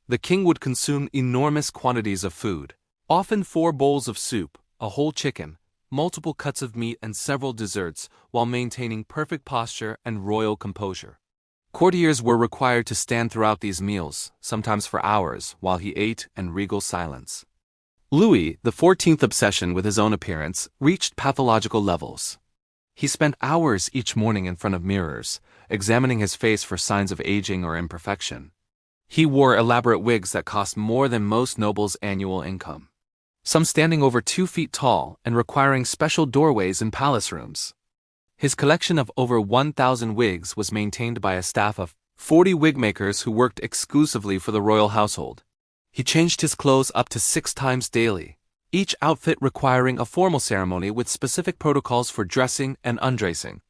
the king would consume enormous quantities of food, often 4 bowls of soup, a whole chicken, multiple cuts of meat, and several desserts, while maintaining perfect posture and royal composure. Courtiers were required to stand throughout these meals, sometimes for hours, while he ate in regal silence. Louis XIV's obsession with his own appearance reached pathological levels. He spent hours each morning in front of mirrors, examining his face for signs of aging or imperfection. He wore elaborate wigs that cost more than most nobles' annual income, some standing over 2 feet tall and requiring special doorways in palace rooms. His collection of over 1,000 wigs was maintained by a staff of 40 wigmakers who worked exclusively for the royal household. He changed his clothes up to 6 times daily, each outfit requiring a formal ceremony with specific protocols for dressing and undressing.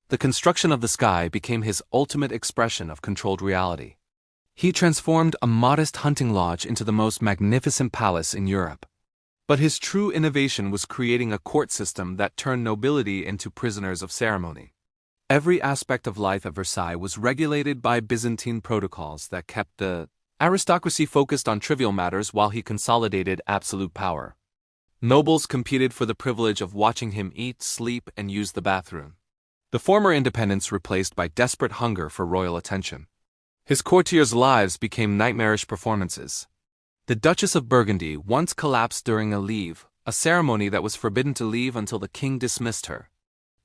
The construction of the sky became his ultimate expression of controlled reality. He transformed a modest hunting lodge into the most magnificent palace in Europe. But his true innovation was creating a court system that turned nobility into prisoners of ceremony. Every aspect of life at Versailles was regulated by Byzantine protocols that kept the aristocracy focused on trivial matters while he consolidated absolute power. Nobles competed for the privilege of watching him eat, sleep, and use the bathroom. The former independence replaced by desperate hunger for royal attention. His courtiers' lives became nightmarish performances. The Duchess of Burgundy once collapsed during a leave, a ceremony that was forbidden to leave until the king dismissed her.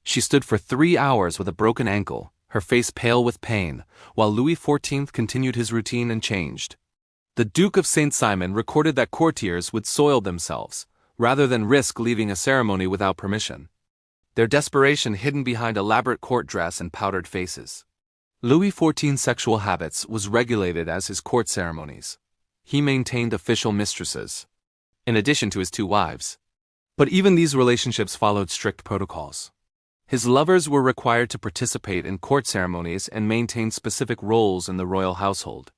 She stood for 3 hours with a broken ankle, her face pale with pain, while Louis XIV continued his routine unchanged. The Duke of St. Simon recorded that courtiers would soil themselves, rather than risk leaving a ceremony without permission. Their desperation hidden behind elaborate court dress and powdered faces. Louis XIV's sexual habits was regulated as his court ceremonies. He maintained official mistresses, in addition to his 2 wives. But even these relationships followed strict protocols. His lovers were required to participate in court ceremonies and maintain specific roles in the royal household.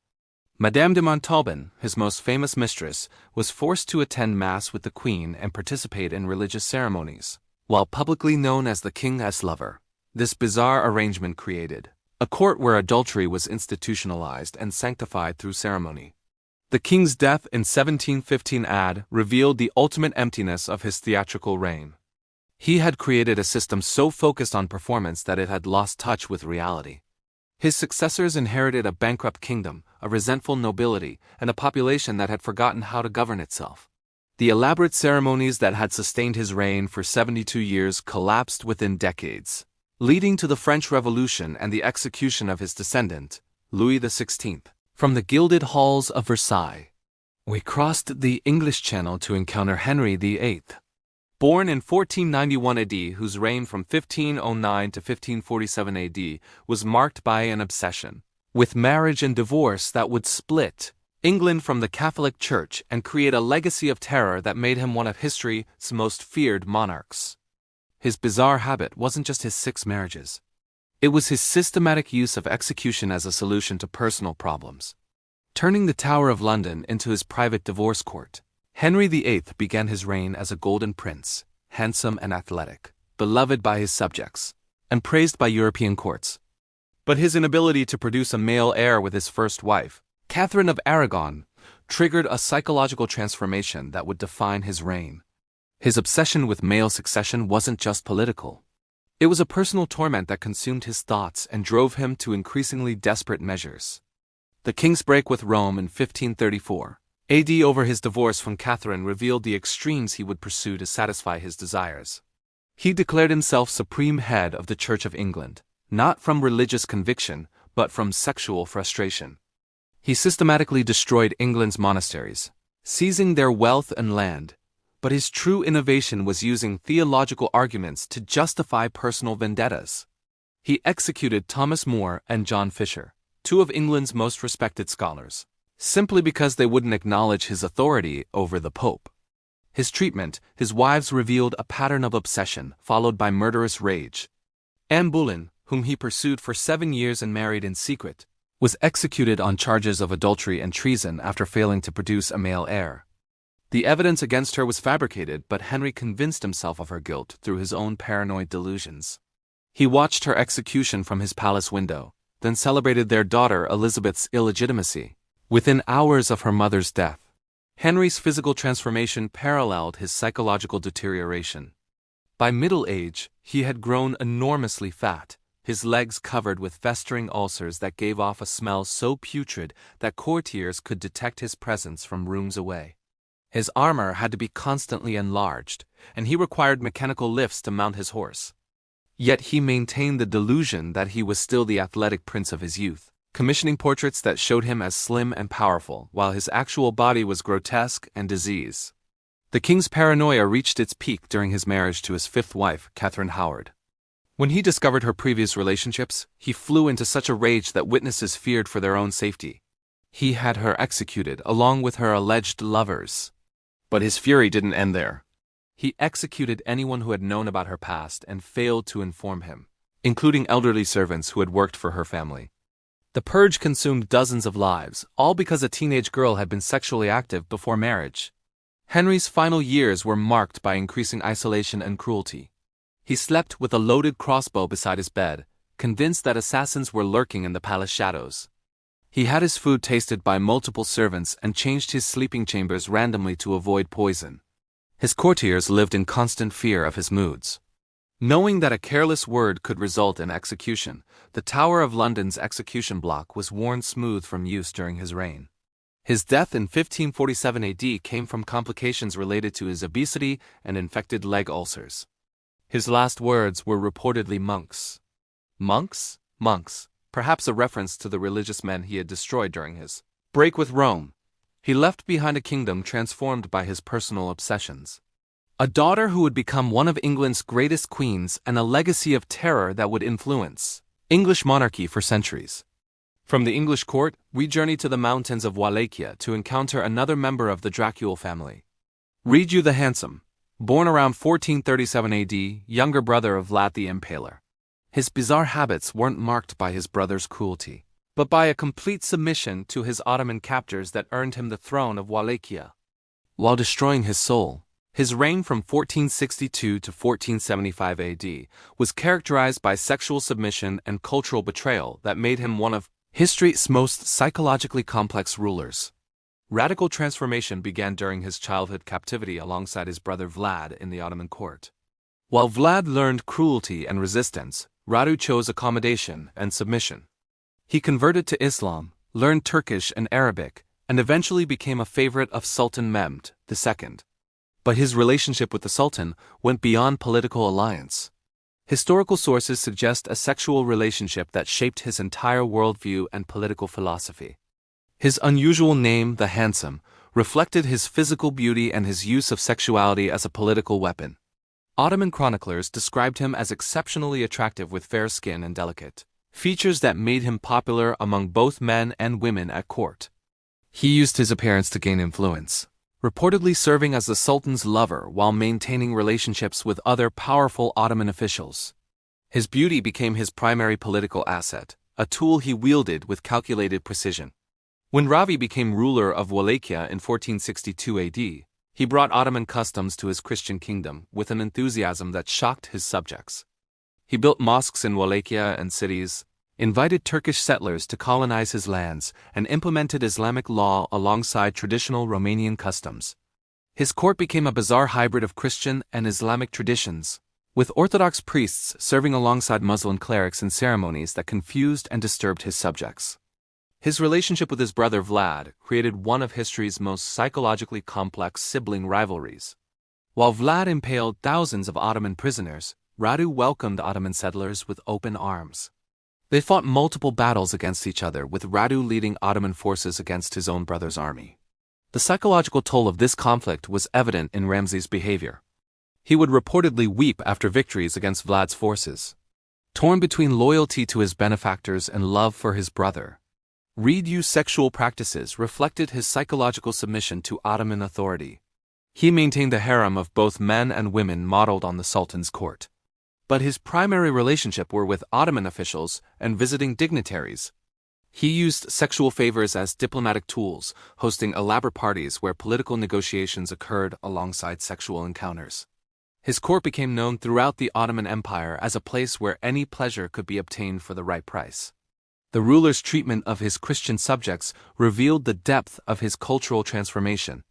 Madame de Montauban, his most famous mistress, was forced to attend Mass with the Queen and participate in religious ceremonies. While publicly known as the king's lover, this bizarre arrangement created a court where adultery was institutionalized and sanctified through ceremony. The king's death in 1715 revealed the ultimate emptiness of his theatrical reign. He had created a system so focused on performance that it had lost touch with reality. His successors inherited a bankrupt kingdom, a resentful nobility, and a population that had forgotten how to govern itself. The elaborate ceremonies that had sustained his reign for 72 years collapsed within decades, leading to the French Revolution and the execution of his descendant, Louis XVI. From the gilded halls of Versailles, we crossed the English Channel to encounter Henry VIII. Born in 1491 AD, whose reign from 1509 to 1547 AD was marked by an obsession with marriage and divorce that would split England from the Catholic Church and create a legacy of terror that made him one of history's most feared monarchs. His bizarre habit wasn't just his 6 marriages. It was his systematic use of execution as a solution to personal problems. Turning the Tower of London into his private divorce court, Henry VIII began his reign as a golden prince, handsome and athletic, beloved by his subjects, and praised by European courts. But his inability to produce a male heir with his first wife, Catherine of Aragon, triggered a psychological transformation that would define his reign. His obsession with male succession wasn't just political. It was a personal torment that consumed his thoughts and drove him to increasingly desperate measures. The king's break with Rome in 1534 AD over his divorce from Catherine revealed the extremes he would pursue to satisfy his desires. He declared himself supreme head of the Church of England, not from religious conviction, but from sexual frustration. He systematically destroyed England's monasteries, seizing their wealth and land. But his true innovation was using theological arguments to justify personal vendettas. He executed Thomas More and John Fisher, 2 of England's most respected scholars, simply because they wouldn't acknowledge his authority over the Pope. His treatment, his wives revealed a pattern of obsession, followed by murderous rage. Anne Boleyn, whom he pursued for 7 years and married in secret, was executed on charges of adultery and treason after failing to produce a male heir. The evidence against her was fabricated, but Henry convinced himself of her guilt through his own paranoid delusions. He watched her execution from his palace window, then celebrated their daughter Elizabeth's illegitimacy. Within hours of her mother's death, Henry's physical transformation paralleled his psychological deterioration. By middle age, he had grown enormously fat, his legs covered with festering ulcers that gave off a smell so putrid that courtiers could detect his presence from rooms away. His armor had to be constantly enlarged, and he required mechanical lifts to mount his horse. Yet he maintained the delusion that he was still the athletic prince of his youth, commissioning portraits that showed him as slim and powerful, while his actual body was grotesque and diseased. The king's paranoia reached its peak during his marriage to his 5th wife, Catherine Howard. When he discovered her previous relationships, he flew into such a rage that witnesses feared for their own safety. He had her executed along with her alleged lovers. But his fury didn't end there. He executed anyone who had known about her past and failed to inform him, including elderly servants who had worked for her family. The purge consumed dozens of lives, all because a teenage girl had been sexually active before marriage. Henry's final years were marked by increasing isolation and cruelty. He slept with a loaded crossbow beside his bed, convinced that assassins were lurking in the palace shadows. He had his food tasted by multiple servants and changed his sleeping chambers randomly to avoid poison. His courtiers lived in constant fear of his moods. Knowing that a careless word could result in execution, the Tower of London's execution block was worn smooth from use during his reign. His death in 1547 AD came from complications related to his obesity and infected leg ulcers. His last words were reportedly monks. Monks? Monks, perhaps a reference to the religious men he had destroyed during his break with Rome. He left behind a kingdom transformed by his personal obsessions. A daughter who would become one of England's greatest queens, and a legacy of terror that would influence English monarchy for centuries. From the English court, we journey to the mountains of Wallachia to encounter another member of the Dracul family. Radu the Handsome, born around 1437 AD, younger brother of Vlad the Impaler. His bizarre habits weren't marked by his brother's cruelty, but by a complete submission to his Ottoman captors that earned him the throne of Wallachia, while destroying his soul. His reign from 1462 to 1475 AD was characterized by sexual submission and cultural betrayal that made him one of history's most psychologically complex rulers. Radical transformation began during his childhood captivity alongside his brother Vlad in the Ottoman court. While Vlad learned cruelty and resistance, Radu chose accommodation and submission. He converted to Islam, learned Turkish and Arabic, and eventually became a favorite of Sultan Mehmed II. But his relationship with the Sultan went beyond political alliance. Historical sources suggest a sexual relationship that shaped his entire worldview and political philosophy. His unusual name, the Handsome, reflected his physical beauty and his use of sexuality as a political weapon. Ottoman chroniclers described him as exceptionally attractive with fair skin and delicate features that made him popular among both men and women at court. He used his appearance to gain influence, reportedly serving as the Sultan's lover while maintaining relationships with other powerful Ottoman officials. His beauty became his primary political asset, a tool he wielded with calculated precision. When Ravi became ruler of Wallachia in 1462 AD, he brought Ottoman customs to his Christian kingdom with an enthusiasm that shocked his subjects. He built mosques in Wallachia and cities, invited Turkish settlers to colonize his lands, and implemented Islamic law alongside traditional Romanian customs. His court became a bizarre hybrid of Christian and Islamic traditions, with Orthodox priests serving alongside Muslim clerics in ceremonies that confused and disturbed his subjects. His relationship with his brother Vlad created one of history's most psychologically complex sibling rivalries. While Vlad impaled thousands of Ottoman prisoners, Radu welcomed Ottoman settlers with open arms. They fought multiple battles against each other, with Radu leading Ottoman forces against his own brother's army. The psychological toll of this conflict was evident in Ramsay's behavior. He would reportedly weep after victories against Vlad's forces. Torn between loyalty to his benefactors and love for his brother, Radu's sexual practices reflected his psychological submission to Ottoman authority. He maintained a harem of both men and women modeled on the Sultan's court. But his primary relationship were with Ottoman officials and visiting dignitaries. He used sexual favors as diplomatic tools, hosting elaborate parties where political negotiations occurred alongside sexual encounters. His court became known throughout the Ottoman Empire as a place where any pleasure could be obtained for the right price. The ruler's treatment of his Christian subjects revealed the depth of his cultural transformation.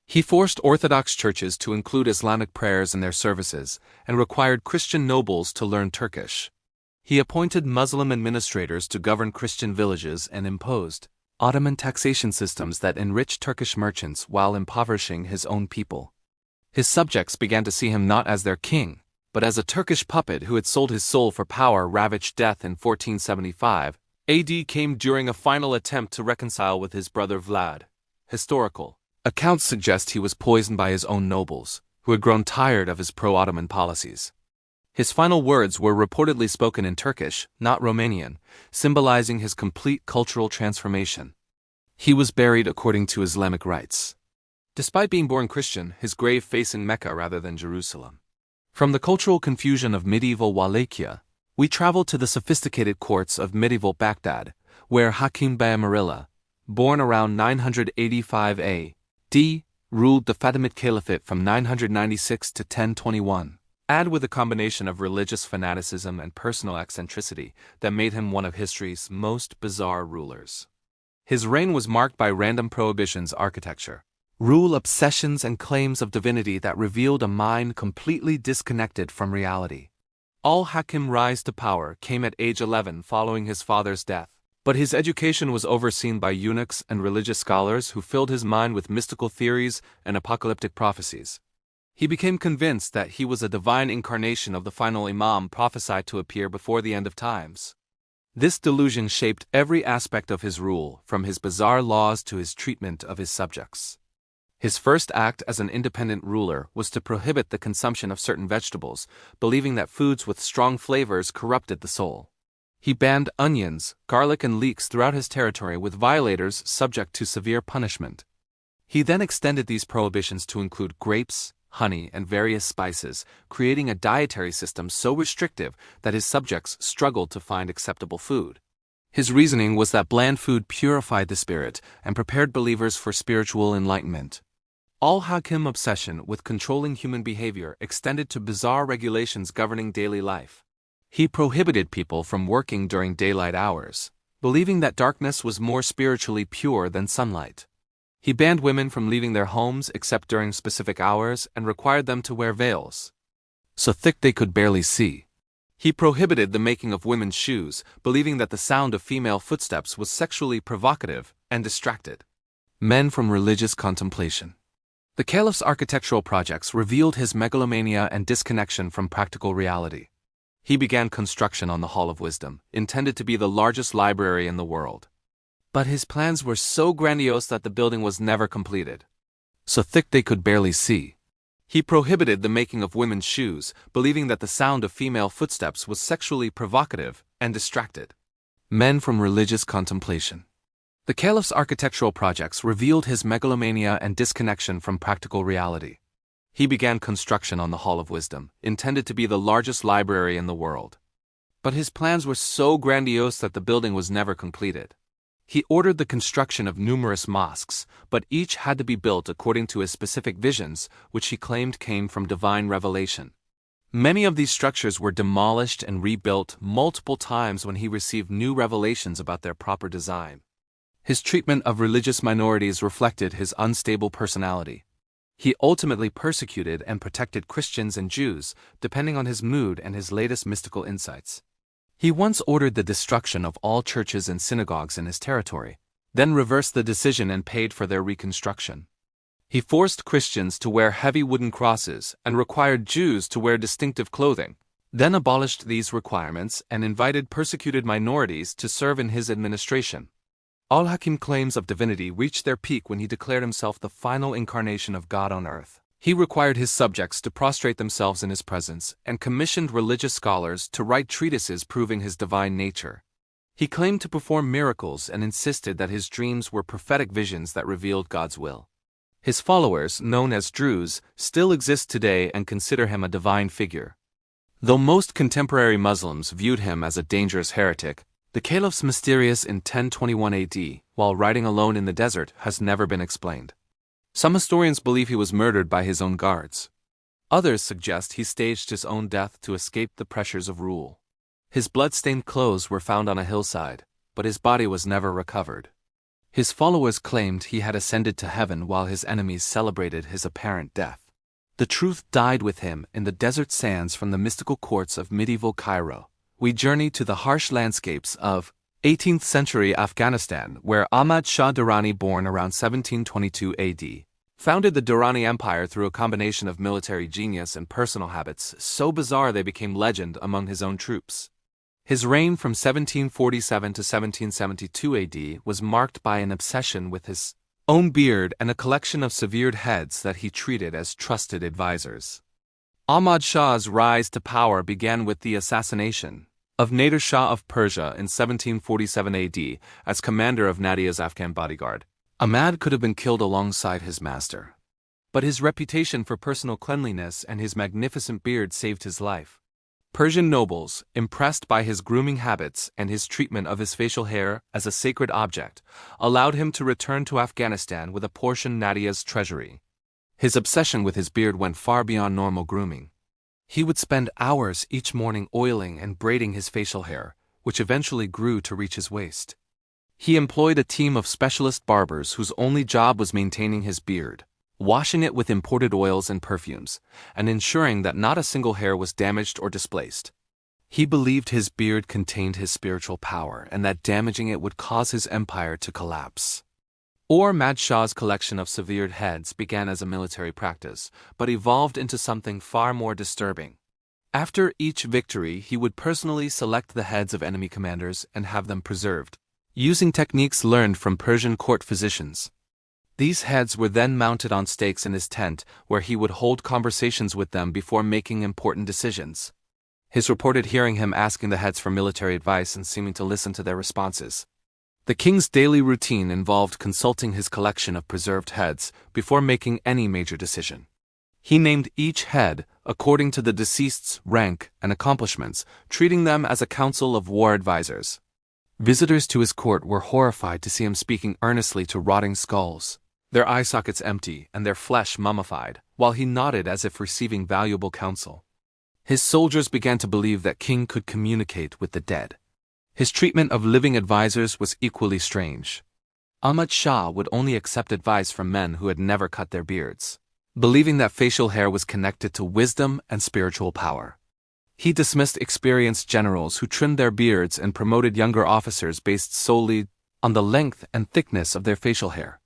He forced Orthodox churches to include Islamic prayers in their services and required Christian nobles to learn Turkish. He appointed Muslim administrators to govern Christian villages and imposed Ottoman taxation systems that enriched Turkish merchants while impoverishing his own people. His subjects began to see him not as their king, but as a Turkish puppet who had sold his soul for power. Ravaged death in 1475 AD came during a final attempt to reconcile with his brother Vlad. Historical accounts suggest he was poisoned by his own nobles, who had grown tired of his pro-Ottoman policies. His final words were reportedly spoken in Turkish, not Romanian, symbolizing his complete cultural transformation. He was buried according to Islamic rites, despite being born Christian, his grave facing Mecca rather than Jerusalem. From the cultural confusion of medieval Wallachia, we travel to the sophisticated courts of medieval Baghdad, where Hakim Bey Amarilla, born around 985 AD, ruled the Fatimid Caliphate from 996 to 1021. Add with a combination of religious fanaticism and personal eccentricity that made him one of history's most bizarre rulers. His reign was marked by random prohibitions architecture, rule obsessions and claims of divinity that revealed a mind completely disconnected from reality. Al-Hakim's rise to power came at age 11 following his father's death, but his education was overseen by eunuchs and religious scholars who filled his mind with mystical theories and apocalyptic prophecies. He became convinced that he was a divine incarnation of the final Imam prophesied to appear before the end of times. This delusion shaped every aspect of his rule, from his bizarre laws to his treatment of his subjects. His first act as an independent ruler was to prohibit the consumption of certain vegetables, believing that foods with strong flavors corrupted the soul. He banned onions, garlic and leeks throughout his territory, with violators subject to severe punishment. He then extended these prohibitions to include grapes, honey, and various spices, creating a dietary system so restrictive that his subjects struggled to find acceptable food. His reasoning was that bland food purified the spirit and prepared believers for spiritual enlightenment. Al-Hakim's obsession with controlling human behavior extended to bizarre regulations governing daily life. He prohibited people from working during daylight hours, believing that darkness was more spiritually pure than sunlight. He banned women from leaving their homes except during specific hours and required them to wear veils, so thick they could barely see. He prohibited the making of women's shoes, believing that the sound of female footsteps was sexually provocative and distracted men from religious contemplation. The caliph's architectural projects revealed his megalomania and disconnection from practical reality. He began construction on the Hall of Wisdom, intended to be the largest library in the world. But his plans were so grandiose that the building was never completed, so thick they could barely see. He prohibited the making of women's shoes, believing that the sound of female footsteps was sexually provocative and distracted men from religious contemplation. The caliph's architectural projects revealed his megalomania and disconnection from practical reality. He began construction on the Hall of Wisdom, intended to be the largest library in the world. But his plans were so grandiose that the building was never completed. He ordered the construction of numerous mosques, but each had to be built according to his specific visions, which he claimed came from divine revelation. Many of these structures were demolished and rebuilt multiple times when he received new revelations about their proper design. His treatment of religious minorities reflected his unstable personality. He ultimately persecuted and protected Christians and Jews, depending on his mood and his latest mystical insights. He once ordered the destruction of all churches and synagogues in his territory, then reversed the decision and paid for their reconstruction. He forced Christians to wear heavy wooden crosses and required Jews to wear distinctive clothing, then abolished these requirements and invited persecuted minorities to serve in his administration. Al-Hakim's claims of divinity reached their peak when he declared himself the final incarnation of God on earth. He required his subjects to prostrate themselves in his presence and commissioned religious scholars to write treatises proving his divine nature. He claimed to perform miracles and insisted that his dreams were prophetic visions that revealed God's will. His followers, known as Druze, still exist today and consider him a divine figure. Though most contemporary Muslims viewed him as a dangerous heretic, the caliph's mysterious in 1021 AD, while riding alone in the desert, has never been explained. Some historians believe he was murdered by his own guards. Others suggest he staged his own death to escape the pressures of rule. His blood-stained clothes were found on a hillside, but his body was never recovered. His followers claimed he had ascended to heaven while his enemies celebrated his apparent death. The truth died with him in the desert sands from the mystical courts of medieval Cairo. We journey to the harsh landscapes of 18th century Afghanistan, where Ahmad Shah Durrani, born around 1722 AD, founded the Durrani Empire through a combination of military genius and personal habits so bizarre they became legend among his own troops. His reign from 1747 to 1772 AD was marked by an obsession with his own beard and a collection of severed heads that he treated as trusted advisors. Ahmad Shah's rise to power began with the assassination of Nader Shah of Persia in 1747 AD as commander of Nadia's Afghan bodyguard. Ahmad could have been killed alongside his master, but his reputation for personal cleanliness and his magnificent beard saved his life. Persian nobles, impressed by his grooming habits and his treatment of his facial hair as a sacred object, allowed him to return to Afghanistan with a portion Nadia's treasury. His obsession with his beard went far beyond normal grooming. He would spend hours each morning oiling and braiding his facial hair, which eventually grew to reach his waist. He employed a team of specialist barbers whose only job was maintaining his beard, washing it with imported oils and perfumes, and ensuring that not a single hair was damaged or displaced. He believed his beard contained his spiritual power and that damaging it would cause his empire to collapse. Ahmad Shah's collection of severed heads began as a military practice, but evolved into something far more disturbing. After each victory, he would personally select the heads of enemy commanders and have them preserved, using techniques learned from Persian court physicians. These heads were then mounted on stakes in his tent, where he would hold conversations with them before making important decisions. His reported hearing him asking the heads for military advice and seeming to listen to their responses. The king's daily routine involved consulting his collection of preserved heads before making any major decision. He named each head according to the deceased's rank and accomplishments, treating them as a council of war advisors. Visitors to his court were horrified to see him speaking earnestly to rotting skulls, their eye sockets empty and their flesh mummified, while he nodded as if receiving valuable counsel. His soldiers began to believe that king could communicate with the dead. His treatment of living advisors was equally strange. Ahmad Shah would only accept advice from men who had never cut their beards, believing that facial hair was connected to wisdom and spiritual power. He dismissed experienced generals who trimmed their beards and promoted younger officers based solely on the length and thickness of their facial hair.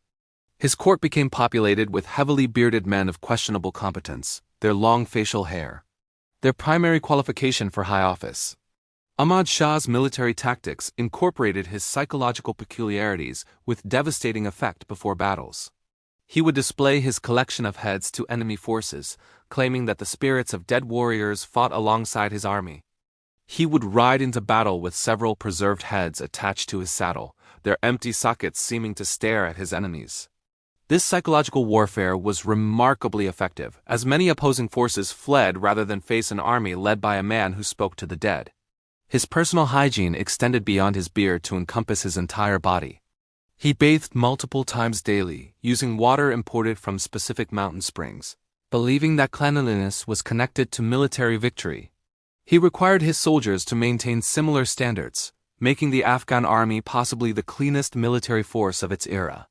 His court became populated with heavily bearded men of questionable competence, their long facial hair their primary qualification for high office. Ahmad Shah's military tactics incorporated his psychological peculiarities with devastating effect before battles. He would display his collection of heads to enemy forces, claiming that the spirits of dead warriors fought alongside his army. He would ride into battle with several preserved heads attached to his saddle, their empty sockets seeming to stare at his enemies. This psychological warfare was remarkably effective, as many opposing forces fled rather than face an army led by a man who spoke to the dead. His personal hygiene extended beyond his beard to encompass his entire body. He bathed multiple times daily, using water imported from specific mountain springs, believing that cleanliness was connected to military victory. He required his soldiers to maintain similar standards, making the Afghan army possibly the cleanest military force of its era.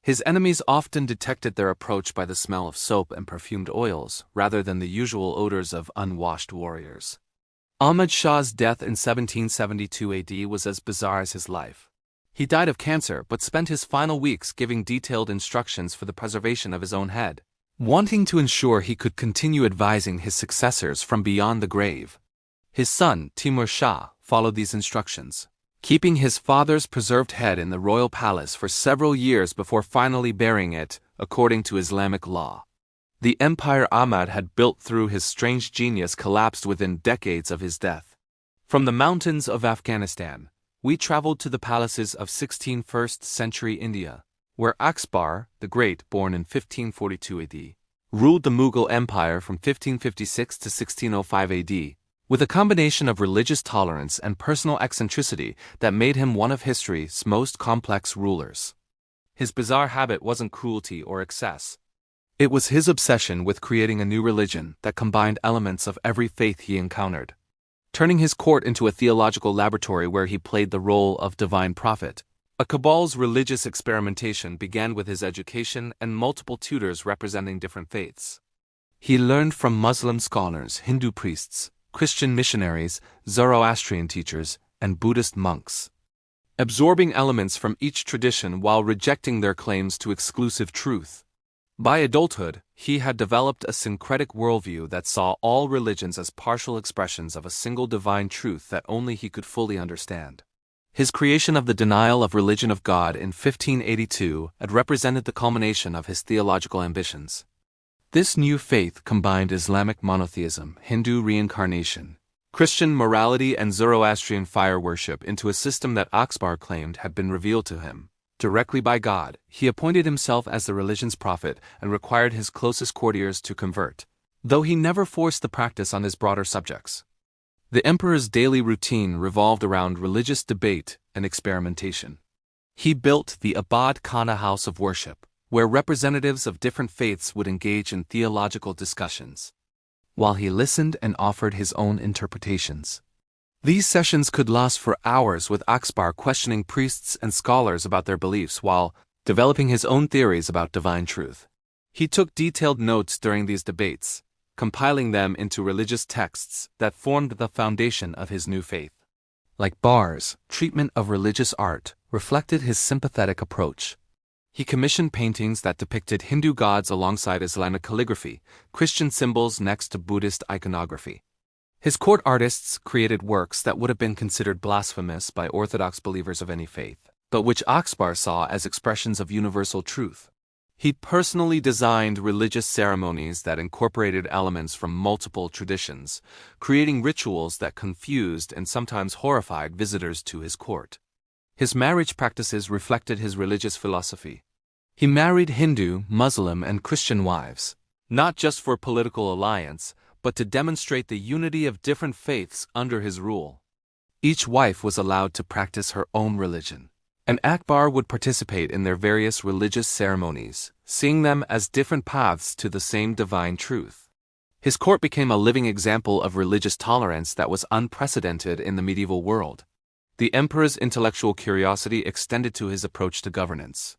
His enemies often detected their approach by the smell of soap and perfumed oils, rather than the usual odors of unwashed warriors. Ahmad Shah's death in 1772 AD was as bizarre as his life. He died of cancer but spent his final weeks giving detailed instructions for the preservation of his own head, wanting to ensure he could continue advising his successors from beyond the grave. His son, Timur Shah, followed these instructions, keeping his father's preserved head in the royal palace for several years before finally burying it, according to Islamic law. The empire Ahmad had built through his strange genius collapsed within decades of his death. From the mountains of Afghanistan, we traveled to the palaces of 16th century India, where Akbar the Great, born in 1542 AD, ruled the Mughal Empire from 1556 to 1605 AD, with a combination of religious tolerance and personal eccentricity that made him one of history's most complex rulers. His bizarre habit wasn't cruelty or excess. It was his obsession with creating a new religion that combined elements of every faith he encountered, turning his court into a theological laboratory where he played the role of divine prophet. Akbar's religious experimentation began with his education and multiple tutors representing different faiths. He learned from Muslim scholars, Hindu priests, Christian missionaries, Zoroastrian teachers, and Buddhist monks, absorbing elements from each tradition while rejecting their claims to exclusive truth. By adulthood, he had developed a syncretic worldview that saw all religions as partial expressions of a single divine truth that only he could fully understand. His creation of the denial of religion of God in 1582 had represented the culmination of his theological ambitions. This new faith combined Islamic monotheism, Hindu reincarnation, Christian morality and Zoroastrian fire worship into a system that Akbar claimed had been revealed to him directly by God. He appointed himself as the religion's prophet and required his closest courtiers to convert, though he never forced the practice on his broader subjects. The emperor's daily routine revolved around religious debate and experimentation. He built the Abad Khana house of worship, where representatives of different faiths would engage in theological discussions, while he listened and offered his own interpretations. These sessions could last for hours, with Akbar questioning priests and scholars about their beliefs while developing his own theories about divine truth. He took detailed notes during these debates, compiling them into religious texts that formed the foundation of his new faith. Like Barr's treatment of religious art reflected his sympathetic approach. He commissioned paintings that depicted Hindu gods alongside Islamic calligraphy, Christian symbols next to Buddhist iconography. His court artists created works that would have been considered blasphemous by Orthodox believers of any faith, but which Akbar saw as expressions of universal truth. He personally designed religious ceremonies that incorporated elements from multiple traditions, creating rituals that confused and sometimes horrified visitors to his court. His marriage practices reflected his religious philosophy. He married Hindu, Muslim, and Christian wives, not just for political alliance, but to demonstrate the unity of different faiths under his rule. Each wife was allowed to practice her own religion, and Akbar would participate in their various religious ceremonies, seeing them as different paths to the same divine truth. His court became a living example of religious tolerance that was unprecedented in the medieval world. The emperor's intellectual curiosity extended to his approach to governance.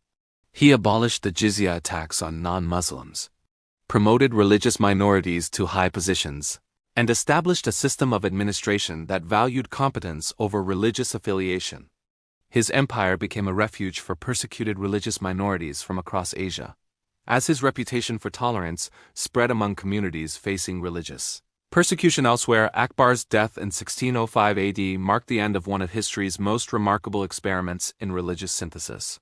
He abolished the jizya tax on non-Muslims, promoted religious minorities to high positions, and established a system of administration that valued competence over religious affiliation. His empire became a refuge for persecuted religious minorities from across Asia, as his reputation for tolerance spread among communities facing religious persecution elsewhere. Akbar's death in 1605 AD marked the end of one of history's most remarkable experiments in religious synthesis.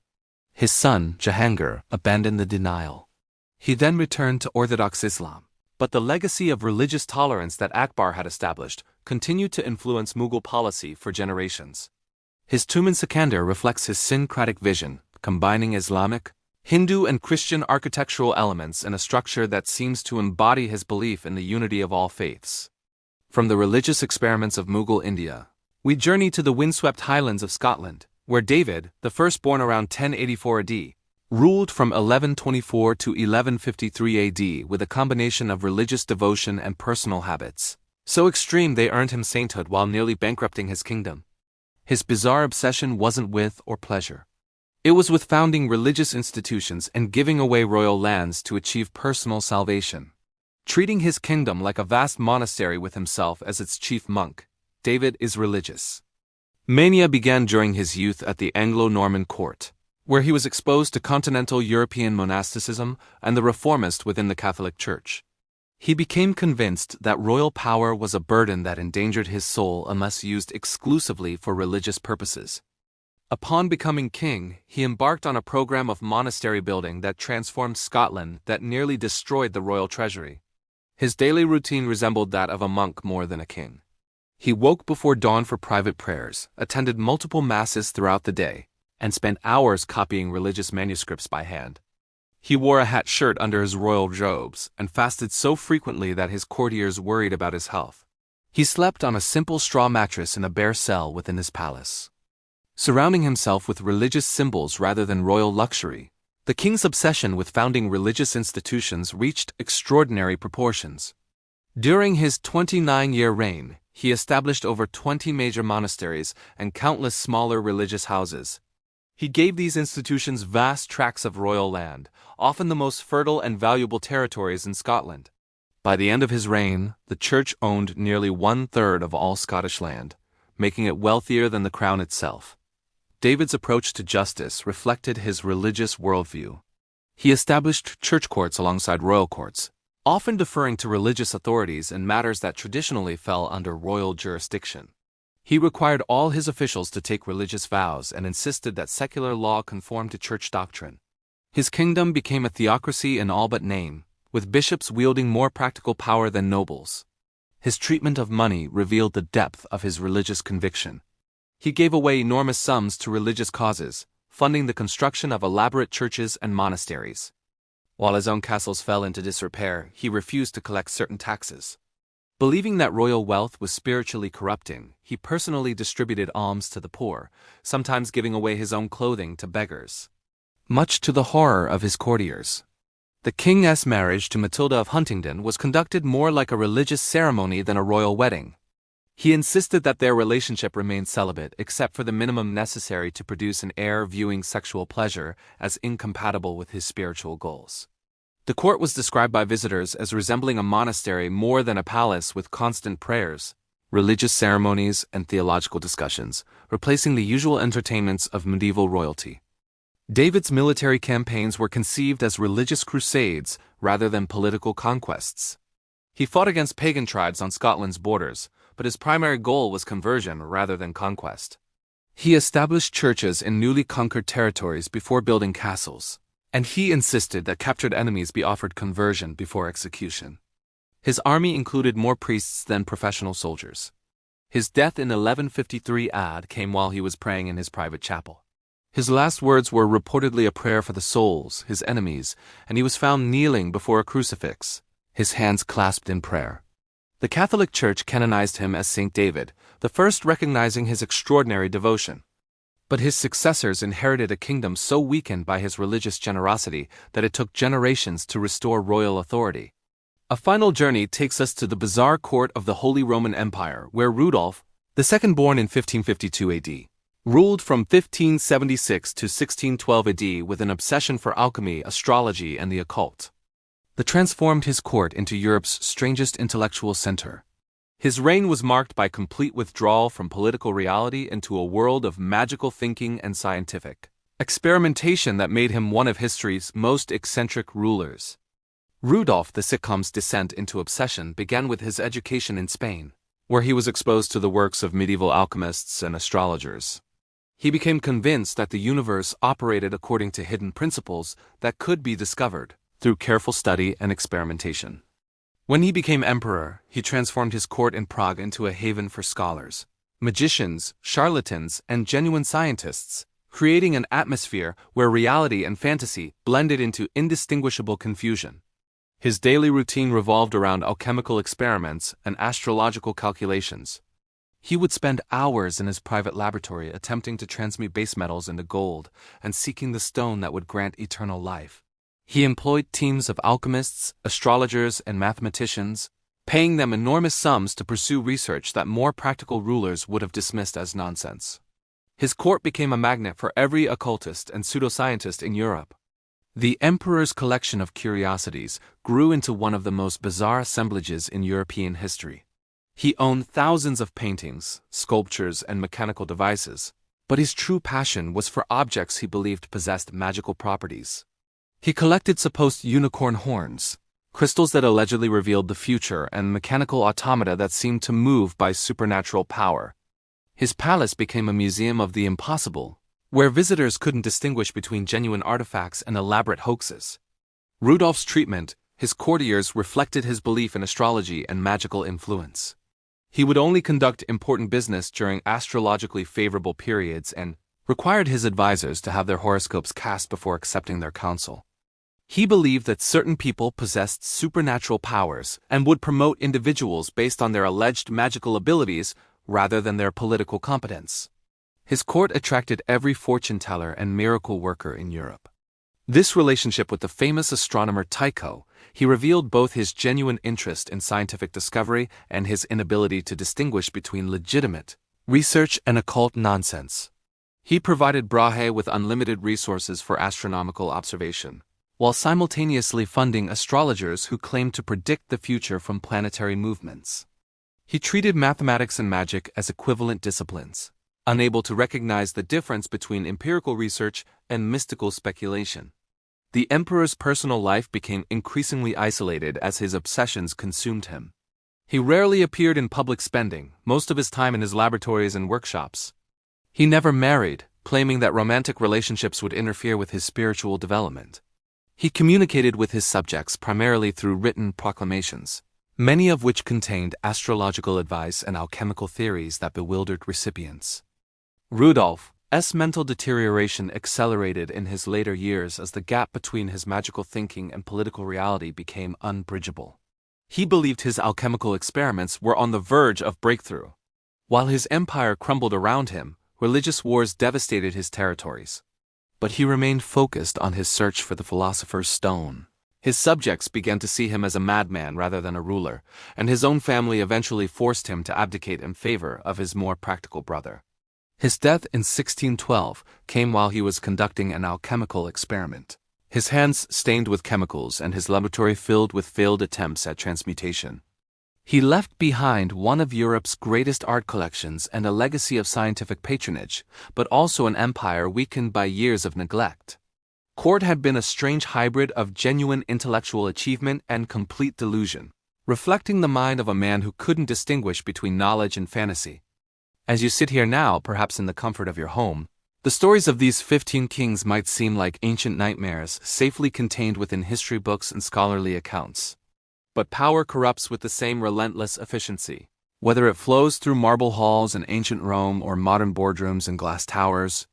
His son, Jahangir, abandoned the denial. He then returned to Orthodox Islam, but the legacy of religious tolerance that Akbar had established continued to influence Mughal policy for generations. His tomb in Sikandar reflects his syncretic vision, combining Islamic, Hindu, and Christian architectural elements in a structure that seems to embody his belief in the unity of all faiths. From the religious experiments of Mughal India, we journey to the windswept highlands of Scotland, where David, the firstborn around 1084 AD, ruled from 1124 to 1153 AD with a combination of religious devotion and personal habits, so extreme they earned him sainthood while nearly bankrupting his kingdom. His bizarre obsession wasn't with or pleasure. It was with founding religious institutions and giving away royal lands to achieve personal salvation. Treating his kingdom like a vast monastery with himself as its chief monk, David is religious. Mania began during his youth at the Anglo-Norman court, where he was exposed to continental European monasticism and the reformist within the Catholic Church. He became convinced that royal power was a burden that endangered his soul unless used exclusively for religious purposes. Upon becoming king, he embarked on a program of monastery building that transformed Scotland that nearly destroyed the royal treasury. His daily routine resembled that of a monk more than a king. He woke before dawn for private prayers, attended multiple masses throughout the day, and spent hours copying religious manuscripts by hand. He wore a hat shirt under his royal robes and fasted so frequently that his courtiers worried about his health. He slept on a simple straw mattress in a bare cell within his palace. Surrounding himself with religious symbols rather than royal luxury, the king's obsession with founding religious institutions reached extraordinary proportions. During his 29-year reign, he established over 20 major monasteries and countless smaller religious houses. He gave these institutions vast tracts of royal land, often the most fertile and valuable territories in Scotland. By the end of his reign, the church owned nearly 1/3 of all Scottish land, making it wealthier than the crown itself. David's approach to justice reflected his religious worldview. He established church courts alongside royal courts, often deferring to religious authorities in matters that traditionally fell under royal jurisdiction. He required all his officials to take religious vows and insisted that secular law conform to church doctrine. His kingdom became a theocracy in all but name, with bishops wielding more practical power than nobles. His treatment of money revealed the depth of his religious conviction. He gave away enormous sums to religious causes, funding the construction of elaborate churches and monasteries. While his own castles fell into disrepair, he refused to collect certain taxes. Believing that royal wealth was spiritually corrupting, he personally distributed alms to the poor, sometimes giving away his own clothing to beggars. Much to the horror of his courtiers, the king's marriage to Matilda of Huntingdon was conducted more like a religious ceremony than a royal wedding. He insisted that their relationship remain celibate except for the minimum necessary to produce an heir, viewing sexual pleasure as incompatible with his spiritual goals. The court was described by visitors as resembling a monastery more than a palace, with constant prayers, religious ceremonies, and theological discussions, replacing the usual entertainments of medieval royalty. David's military campaigns were conceived as religious crusades rather than political conquests. He fought against pagan tribes on Scotland's borders, but his primary goal was conversion rather than conquest. He established churches in newly conquered territories before building castles, and he insisted that captured enemies be offered conversion before execution. His army included more priests than professional soldiers. His death in 1153 AD came while he was praying in his private chapel. His last words were reportedly a prayer for the souls, his enemies, and he was found kneeling before a crucifix, his hands clasped in prayer. The Catholic Church canonized him as Saint David, the first recognizing his extraordinary devotion. But his successors inherited a kingdom so weakened by his religious generosity that it took generations to restore royal authority. A final journey takes us to the bizarre court of the Holy Roman Empire, where Rudolf, the second born in 1552 AD, ruled from 1576 to 1612 AD with an obsession for alchemy, astrology, and the occult. That transformed his court into Europe's strangest intellectual center. His reign was marked by complete withdrawal from political reality into a world of magical thinking and scientific experimentation that made him one of history's most eccentric rulers. Rudolf the Sitcom's descent into obsession began with his education in Spain, where he was exposed to the works of medieval alchemists and astrologers. He became convinced that the universe operated according to hidden principles that could be discovered through careful study and experimentation. When he became emperor, he transformed his court in Prague into a haven for scholars, magicians, charlatans, and genuine scientists, creating an atmosphere where reality and fantasy blended into indistinguishable confusion. His daily routine revolved around alchemical experiments and astrological calculations. He would spend hours in his private laboratory attempting to transmute base metals into gold and seeking the stone that would grant eternal life. He employed teams of alchemists, astrologers, and mathematicians, paying them enormous sums to pursue research that more practical rulers would have dismissed as nonsense. His court became a magnet for every occultist and pseudoscientist in Europe. The emperor's collection of curiosities grew into one of the most bizarre assemblages in European history. He owned thousands of paintings, sculptures, and mechanical devices, but his true passion was for objects he believed possessed magical properties. He collected supposed unicorn horns, crystals that allegedly revealed the future, and mechanical automata that seemed to move by supernatural power. His palace became a museum of the impossible, where visitors couldn't distinguish between genuine artifacts and elaborate hoaxes. Rudolf's treatment, his courtiers reflected his belief in astrology and magical influence. He would only conduct important business during astrologically favorable periods and required his advisors to have their horoscopes cast before accepting their counsel. He believed that certain people possessed supernatural powers and would promote individuals based on their alleged magical abilities rather than their political competence. His court attracted every fortune teller and miracle worker in Europe. This relationship with the famous astronomer Tycho, he revealed both his genuine interest in scientific discovery and his inability to distinguish between legitimate research and occult nonsense. He provided Brahe with unlimited resources for astronomical observation, while simultaneously funding astrologers who claimed to predict the future from planetary movements. He treated mathematics and magic as equivalent disciplines, unable to recognize the difference between empirical research and mystical speculation. The emperor's personal life became increasingly isolated as his obsessions consumed him. He rarely appeared in public, spending most of his time in his laboratories and workshops. He never married, claiming that romantic relationships would interfere with his spiritual development. He communicated with his subjects primarily through written proclamations, many of which contained astrological advice and alchemical theories that bewildered recipients. Rudolph's mental deterioration accelerated in his later years as the gap between his magical thinking and political reality became unbridgeable. He believed his alchemical experiments were on the verge of breakthrough. While his empire crumbled around him, religious wars devastated his territories. But he remained focused on his search for the philosopher's stone, His subjects began to see him as a madman rather than a ruler, and his own family eventually forced him to abdicate in favor of his more practical brother. His death in 1612 came while he was conducting an alchemical experiment. His hands stained with chemicals and his laboratory filled with failed attempts at transmutation. He left behind one of Europe's greatest art collections and a legacy of scientific patronage, but also an empire weakened by years of neglect. Court had been a strange hybrid of genuine intellectual achievement and complete delusion, reflecting the mind of a man who couldn't distinguish between knowledge and fantasy. As you sit here now, perhaps in the comfort of your home, the stories of these 15 kings might seem like ancient nightmares safely contained within history books and scholarly accounts. But power corrupts with the same relentless efficiency. Whether it flows through marble halls in ancient Rome or modern boardrooms and glass towers,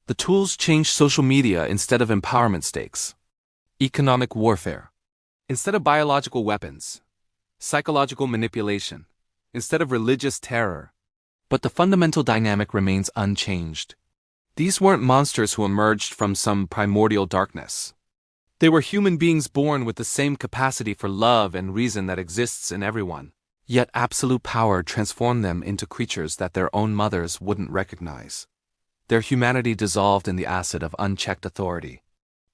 the tools change social media instead of empowerment stakes. Economic warfare instead of biological weapons. Psychological manipulation instead of religious terror. But the fundamental dynamic remains unchanged. These weren't monsters who emerged from some primordial darkness. They were human beings born with the same capacity for love and reason that exists in everyone. Yet absolute power transformed them into creatures that their own mothers wouldn't recognize. Their humanity dissolved in the acid of unchecked authority.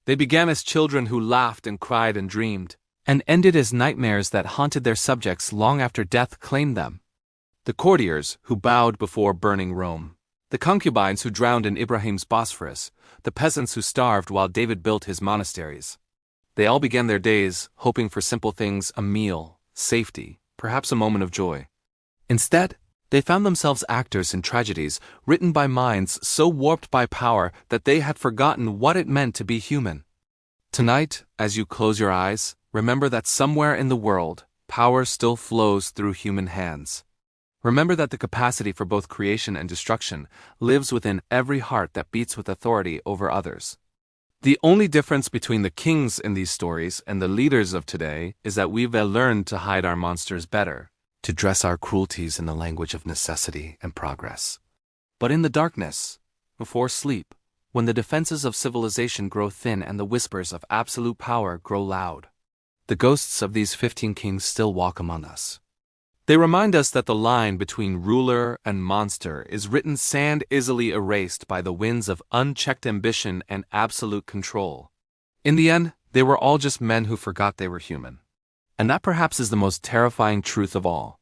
They began as children who laughed and cried and dreamed, and ended as nightmares that haunted their subjects long after death claimed them. The courtiers who bowed before burning Rome. The concubines who drowned in Ibrahim's Bosphorus, the peasants who starved while David built his monasteries. They all began their days hoping for simple things, a meal, safety, perhaps a moment of joy. Instead, they found themselves actors in tragedies written by minds so warped by power that they had forgotten what it meant to be human. Tonight, as you close your eyes, remember that somewhere in the world, power still flows through human hands. Remember that the capacity for both creation and destruction lives within every heart that beats with authority over others. The only difference between the kings in these stories and the leaders of today is that we've learned to hide our monsters better, to dress our cruelties in the language of necessity and progress. But in the darkness, before sleep, when the defenses of civilization grow thin and the whispers of absolute power grow loud, the ghosts of these 15 kings still walk among us. They remind us that the line between ruler and monster is written sand easily erased by the winds of unchecked ambition and absolute control. In the end, they were all just men who forgot they were human. And that perhaps is the most terrifying truth of all.